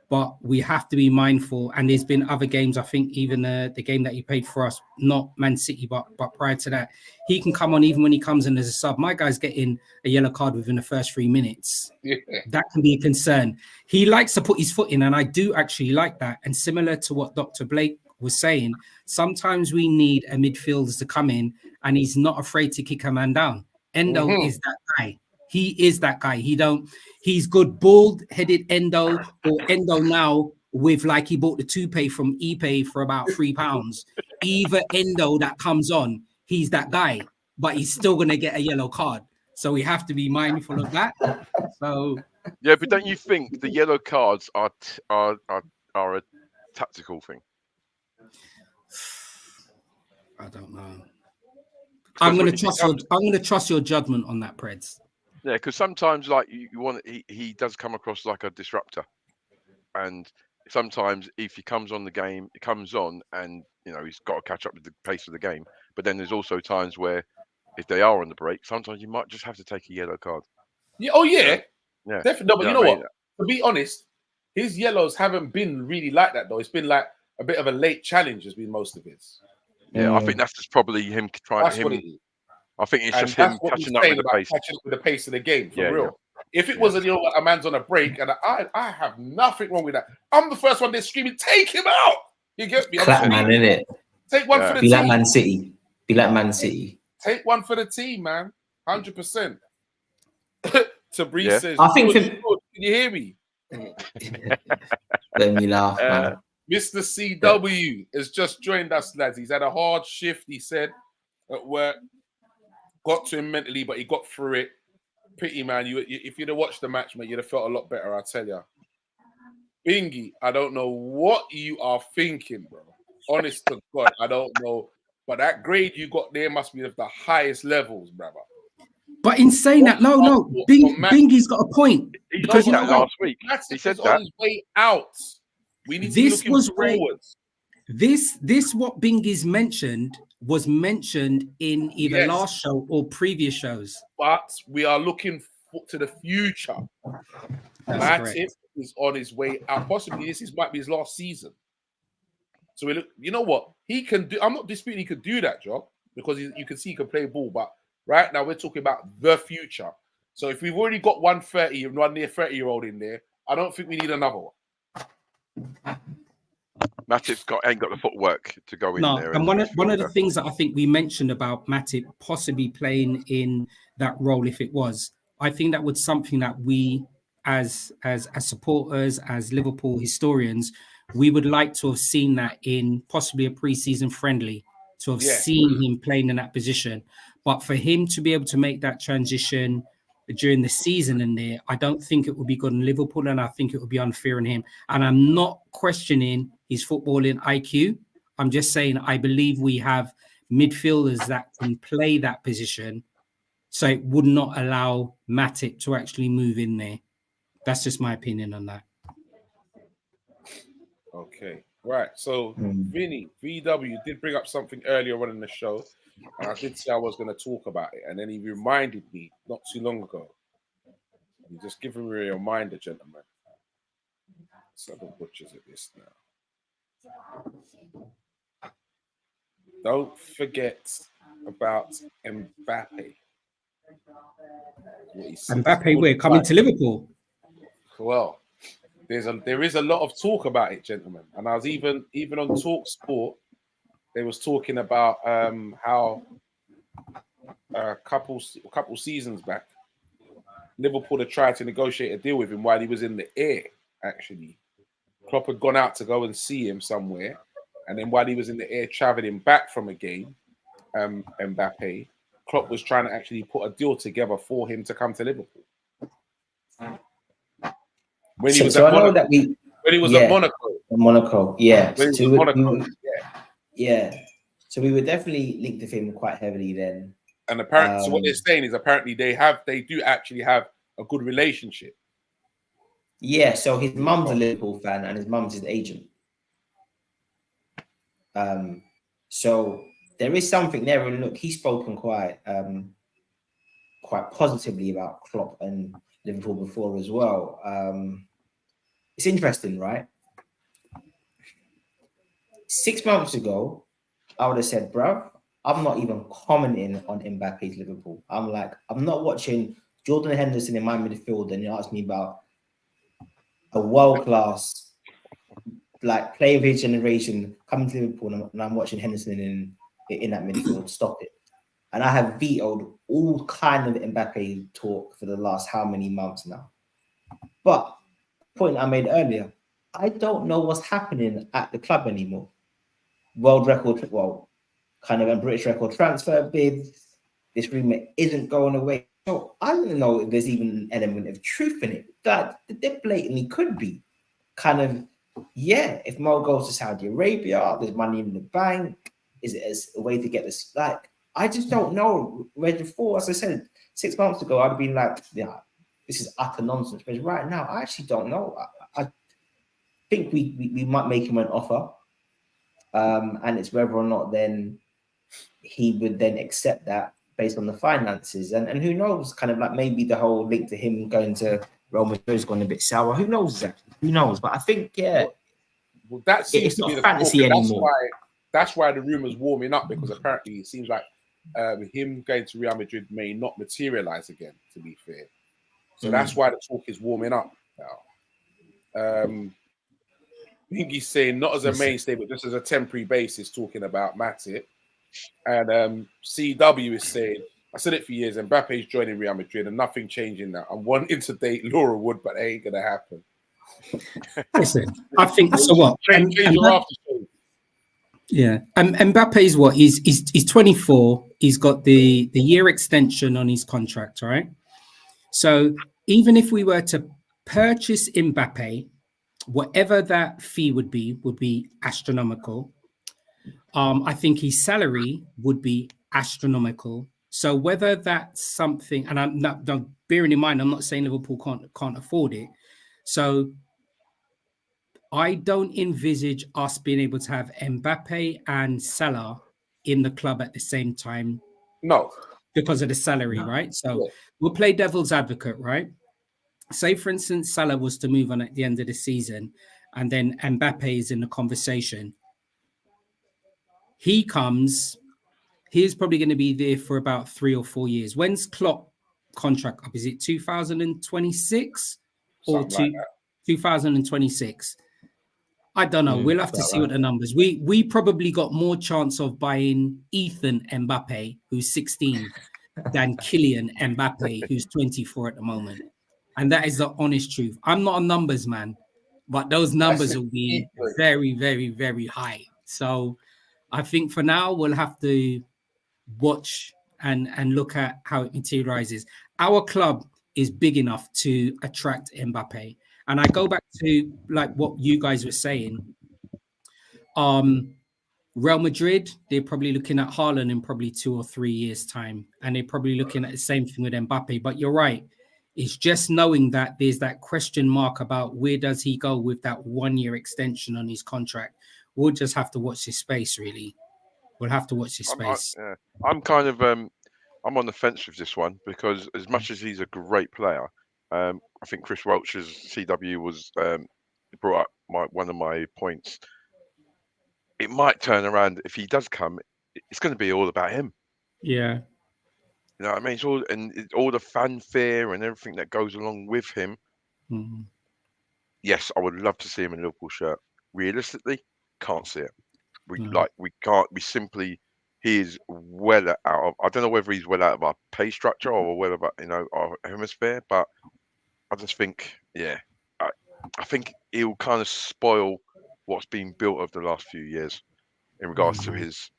But we have to be mindful. And there's been other games, I think even the game that he played for us, not Man City, but prior to that, he can come on even when he comes in as a sub. My guy's getting a yellow card within the first 3 minutes. Yeah. That can be a concern. He likes to put his foot in, and I do actually like that. And similar to what Dr. Blake was saying, sometimes we need a midfielder to come in, and he's not afraid to kick a man down. Endo is that guy. He is that guy. He's good bald-headed Endo, or Endo now with, like, he bought the toupee from ePay for about £3. Either Endo that comes on, he's that guy, but he's still going to get a yellow card. So we have to be mindful of that. So yeah, but don't you think the yellow cards are a tactical thing? I don't know. I'm going to trust your judgment on that, Preds. Yeah, because sometimes, like, you want, he does come across like a disruptor, and sometimes if he comes on the game, he comes on, and you know he's got to catch up with the pace of the game. But then there's also times where, if they are on the break, sometimes you might just have to take a yellow card. Yeah. Oh yeah. Yeah. Definitely. No, but you know what? To be honest, his yellows haven't been really like that though. It's been like a bit of a late challenge. Has been most of his. Yeah, I think that's just probably him trying. I think it's just him catching up with the pace. Catching up with the pace of the game, for real. Yeah. If it was a man's on a break, and I have nothing wrong with that. I'm the first one there screaming, "Take him out!" You get me? Clap man, innit? Take one for the team. Be like Man City. Take one for the team, man. 100%. Tabriz says, I think can you hear me? Let me laugh, man. Mr. CW has just joined us, lads. He's had a hard shift, he said, at work. Got to him mentally, but he got through it. Pity, man. If you'd have watched the match, mate, you'd have felt a lot better, I tell you. Bingy, I don't know what you are thinking, bro. Honest to God, I don't know. But that grade you got there must be of the highest levels, brother. But in saying that, no, Bingy's got a point. He said that last week. He said that. On his way out. We need to be looking forwards. This what Bingy's mentioned was mentioned in either last show or previous shows. But we are looking to the future. Matip is on his way out. Possibly might be his last season. So we look. You know what he can do? I'm not disputing he could do that job because you can see he can play ball. But right now we're talking about the future. So if we've already got one near 30-year-old in there, I don't think we need another one. Matip's ain't got the footwork to go in there. And one of the things that I think we mentioned about Matip possibly playing in that role, if it was, I think that was something that we, as supporters, as Liverpool historians, we would like to have seen that in possibly a pre-season friendly, to have seen him playing in that position. But for him to be able to make that transition during the season in there, I don't think it would be good in Liverpool, and I think it would be unfair on him. And I'm not questioning his footballing IQ. I'm just saying I believe we have midfielders that can play that position, so it would not allow Matip to actually move in there. That's just my opinion on that. Okay, right. So Vinny, VW did bring up something earlier on in the show, and I did say I was going to talk about it, and then he reminded me not too long ago. He's just giving me a reminder, gentlemen. So the butchers at this now. don't forget about Mbappe. Mbappe, we're coming to Liverpool. Well, there is a lot of talk about it, gentlemen, and I was even on Talk Sport. They was talking about how a couple seasons back, Liverpool had tried to negotiate a deal with him while he was in the air. Actually, Klopp had gone out to go and see him somewhere, and then while he was in the air traveling back from a game, Mbappe, Klopp was trying to actually put a deal together for him to come to Liverpool. When he was at Monaco. When he was at Monaco. Monaco, yeah. When he was at Monaco, yeah. So we were definitely linked to him quite heavily then. And apparently, so what they're saying is apparently they do actually have a good relationship. Yeah, so his mum's a Liverpool fan and his mum's his agent. So there is something there, and look, he's spoken quite positively about Klopp and Liverpool before as well. It's interesting, right? 6 months ago, I would have said, bruv, I'm not even commenting on Mbappe's Liverpool. I'm not watching Jordan Henderson in my midfield and you ask me about a world-class player of his generation coming to Liverpool and I'm watching Henderson in that midfield. Stop it. And I have vetoed all kind of Mbappe talk for the last how many months now. But the point I made earlier, I don't know what's happening at the club anymore. World record, kind of a British record transfer bids. This rumor isn't going away. So I don't know if there's even an element of truth in it. That there blatantly could be. Kind of, if Mo goes to Saudi Arabia, there's money in the bank. Is it as a way to get this? I just don't know. Where before, as I said, 6 months ago, I'd have been like, yeah, this is utter nonsense. But right now, I actually don't know. I think we might make him an offer. And it's whether or not then he would then accept that based on the finances. And who knows, kind of maybe the whole link to him going to Real Madrid has gone a bit sour. Who knows exactly? Who knows? But I think, well, that seems to be the fantasy anymore. That's why the rumor's warming up, because apparently it seems like him going to Real Madrid may not materialize again, to be fair. So that's why the talk is warming up now. I think he's saying not as a mainstay, but just as a temporary basis, talking about Matip. And CW is saying, I said it for years, Mbappe's joining Real Madrid and nothing changing that. I'm wanting to date Laura Wood, but it ain't going to happen. Listen, I think, so what? Change your after. Yeah. Mbappe's what? He's 24. He's got the year extension on his contract, right? So even if we were to purchase Mbappe, whatever that fee would be astronomical. I think his salary would be astronomical. So whether that's something, and I'm not bearing in mind, I'm not saying Liverpool can't afford it. So I don't envisage us being able to have Mbappe and Salah in the club at the same time. No. Because of the salary, right? So we'll play devil's advocate, right? Say, for instance, Salah was to move on at the end of the season and then Mbappe is in the conversation. He comes, he's probably going to be there for about 3 or 4 years. When's Klopp contract up? Is it 2026 or 2026? I don't know. We'll have to see what the numbers. We probably got more chance of buying Ethan Mbappe, who's 16, than Kylian Mbappe, who's 24 at the moment. And that is the honest truth. I'm not a numbers man, but those numbers will be very, very, very high. So I think for now, we'll have to watch and look at how it materializes. Our club is big enough to attract Mbappe. And I go back to what you guys were saying. Real Madrid, they're probably looking at Haaland in probably 2 or 3 years' time. And they're probably looking at the same thing with Mbappe. But you're right. It's just knowing that there's that question mark about where does he go with that 1 year extension on his contract. We'll just have to watch his space, really. We'll have to watch his space. I'm kind of I'm on the fence with this one, because as much as he's a great player, I think Chris Welch's CW was brought up one of my points. It might turn around if he does come. it's going to be all about him. Yeah. You know what I mean? It's all the fanfare and everything that goes along with him. Mhm. Yes, I would love to see him in a Liverpool shirt. Realistically, can't see it. No. We can't. We simply. He is well out of. I don't know whether he's well out of our pay structure or whether our hemisphere, but I just think, yeah, I think he'll kind of spoil what's been built over the last few years in regards to his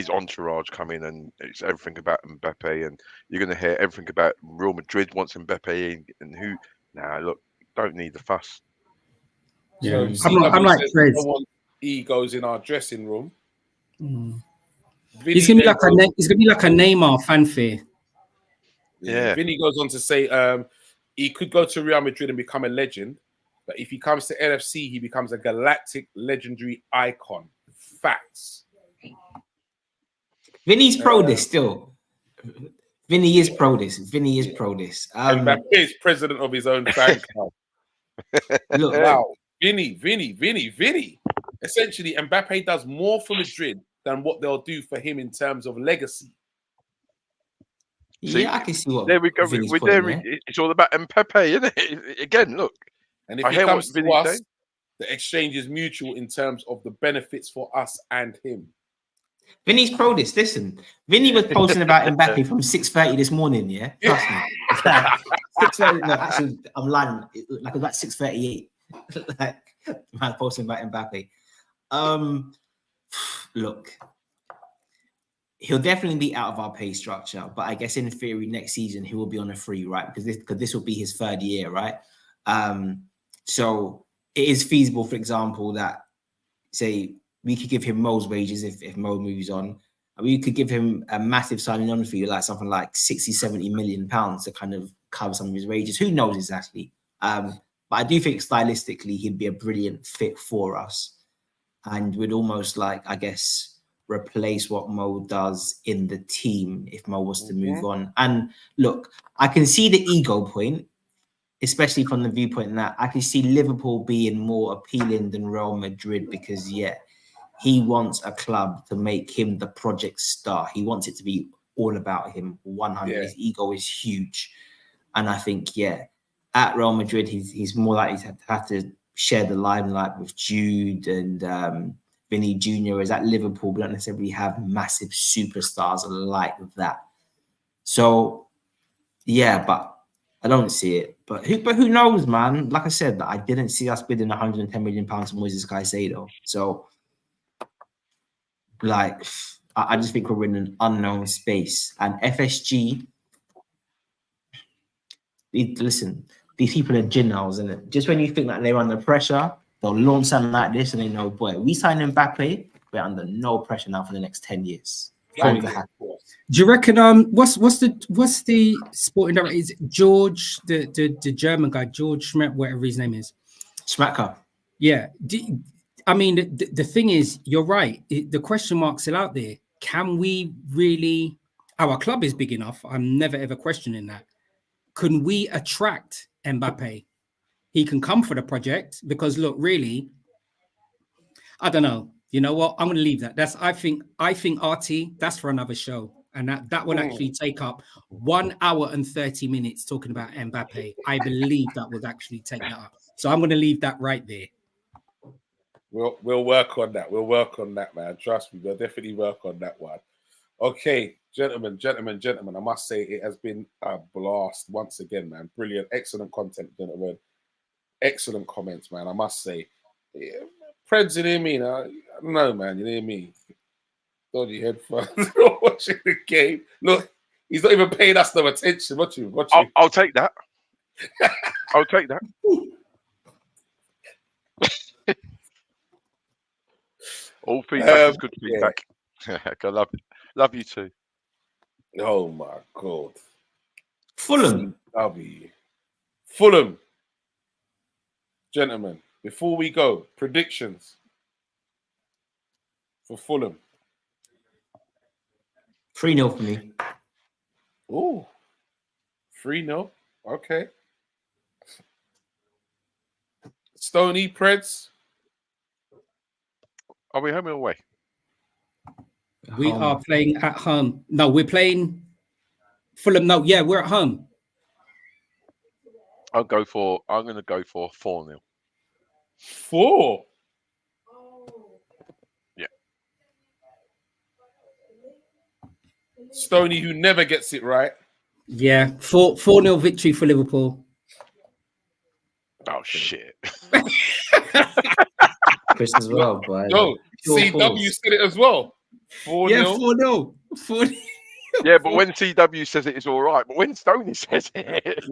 entourage coming, and it's everything about Mbappe, and you're going to hear everything about Real Madrid wants Mbappe and who. Nah, look, don't need the fuss. So Yeah. CW I'm like says, Trez. "No one egos in our dressing room." Mm. Vinny He's gonna be then like goes, he's gonna be like a Neymar fanfare. Yeah. Vinny goes on to say he could go to Real Madrid and become a legend, but if he comes to LFC, he becomes a galactic legendary icon. Facts. Vinny's pro this still. Vinny is pro this. Vinny is Yeah. pro this. Mbappe is president of his own fan club. Look, Wow. Vinny. Essentially, Mbappe does more for Madrid than what they'll do for him in terms of legacy. See, yeah, I can see what there we go. Vinny's We're putting there. there. It's all about Mbappe, isn't it? Again, look. And if I he hear comes what to Vinny's us, saying. the exchange is mutual in terms of the benefits for us and him. Vinny's pro this. Listen, Vinny was posting about Mbappe from 6:30 this morning. Yeah, trust me. Like, 6:30. No, actually, I'm lying. Like about 6:38. Like, man, posting about Mbappe. Look, he'll definitely be out of our pay structure, but I guess in theory next season he will be on a free, right? Because this will be his third year, right? So it is feasible, for example, that say we could give him Mo's wages if Mo moves on. And we could give him a massive signing on fee, like something like 60, 70 million pounds to kind of cover some of his wages. Who knows exactly? But I do think stylistically he'd be a brilliant fit for us and would almost like, I guess, replace what Mo does in the team if Mo was to move on. And look, I can see the ego point, especially from the viewpoint that I can see Liverpool being more appealing than Real Madrid because, yeah, he wants a club to make him the project star. He wants it to be all about him, 100. Yeah. His ego is huge. And I think, yeah, at Real Madrid, he's more likely to have to share the limelight with Jude and Vinny Jr. Whereas at Liverpool, we don't necessarily have massive superstars like that. So, yeah, but I don't see it. But who knows, man? Like I said, I didn't see us bidding 110 million pounds for Moises Caicedo. So, like, I just think we're in an unknown space. And FSG, listen, these people are ginnals, isn't it? Just when you think that they're under pressure, they'll launch something like this and they know, boy, we sign Mbappe, we're under no pressure now for the next 10 years. Do you reckon what's the sporting director? Is it George, the German guy, George Schmidt, whatever his name is? Schmacker. Yeah. I mean, the thing is, you're right. The question mark's still out there. Can we really? Our club is big enough. I'm never ever questioning that. Can we attract Mbappe? He can come for the project because look, really, I don't know. You know what? I'm going to leave that. I think RT, that's for another show, and that will actually take up 1 hour and 30 minutes talking about Mbappe. I believe that would actually take that up. So I'm going to leave that right there. We'll work on that. We'll work on that, man. Trust me, we'll definitely work on that one. Okay, gentlemen. I must say it has been a blast once again, man. Brilliant, excellent content, gentlemen. Excellent comments, man. I must say. Yeah, Preds, you hear me? I don't know, man. You hear me? Dodgy headphones. Watching the game. Look, he's not even paying us no attention. Watch you. I'll take that. I'll take that. All feedback is good feedback. Yeah. I love you too. Oh my God. Fulham. Fulham. Gentlemen, before we go, predictions for Fulham. 3-0 for me. Oh, 3-0. Okay. Stoney, Preds. Are we home or away? We are playing at home. No, we're playing Fulham. No, yeah, we're at home. I'm going to go for 4-0. 4. Yeah. Stoney, who never gets it right. Yeah, 4-0 victory for Liverpool. Oh shit. Chris as well, but No, CW said it as well. 4-0. Yeah, 4-0. 4-0. Yeah, but when CW says it, it's all right. But when Stoney says it,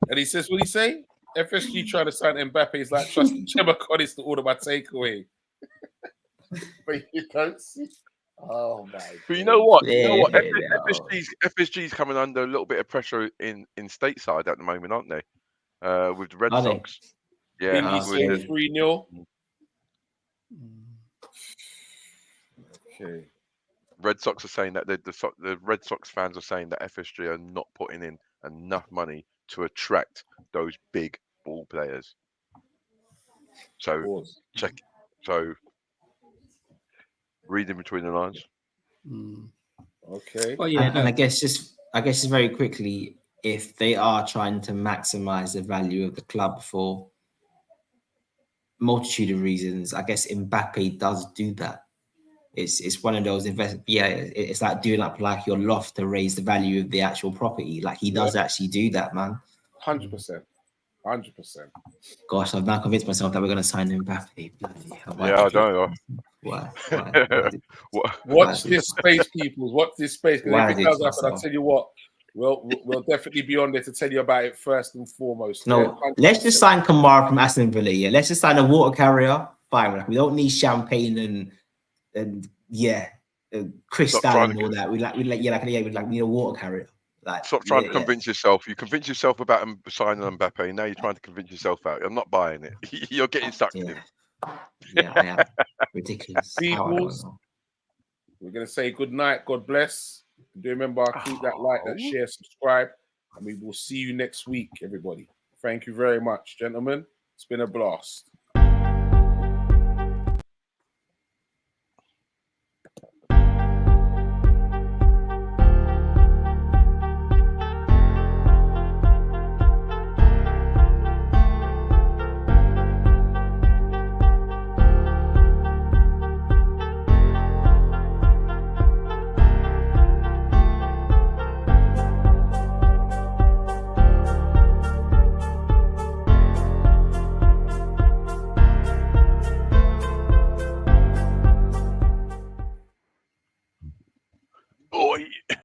And he says, what he say? FSG trying to sign Mbappe is like trusting Chema Codis to order my takeaway. But you don't see. Oh my! But you know what? Yeah, You know what? no. FSG's coming under a little bit of pressure in stateside at the moment, aren't they? With the Red Are they? Sox. Yeah, Bingy with saying the- 3-0. Okay. Red Sox are saying that the Red Sox fans are saying that FSG are not putting in enough money to attract those big ball players. So Pause. check. So reading between the lines. Okay. Oh yeah, and I guess just very quickly, if they are trying to maximize the value of the club for multitude of reasons, I guess Mbappe does do that. It's one of those it's like doing up like your loft to raise the value of the actual property. Like he does actually do that, man. 100%. 100%. Gosh, I've now convinced myself that we're gonna sign Mbappe. Bloody hell, why Yeah, did I you- don't Why? Watch this space, people. Watch this space. Because Why if it did does you happen, I'll so? tell you what. We'll definitely be on there to tell you about it first and foremost. No, Yeah, let's just sign Kamara from Aston Villa. Yeah, let's just sign a water carrier. Fine, like, we don't need champagne and crystal trying and to- all that. We need a water carrier. Like, Stop trying to convince yourself. You convince yourself about signing Mbappe. Now you're trying to convince yourself out. I'm not buying it. You're getting sucked in. Yeah, I am. Ridiculous. How, I don't Peoples, know. we're going to say good night. God bless. Do remember, keep that like, that share, subscribe. And we will see you next week, everybody. Thank you very much, gentlemen. It's been a blast. Boy.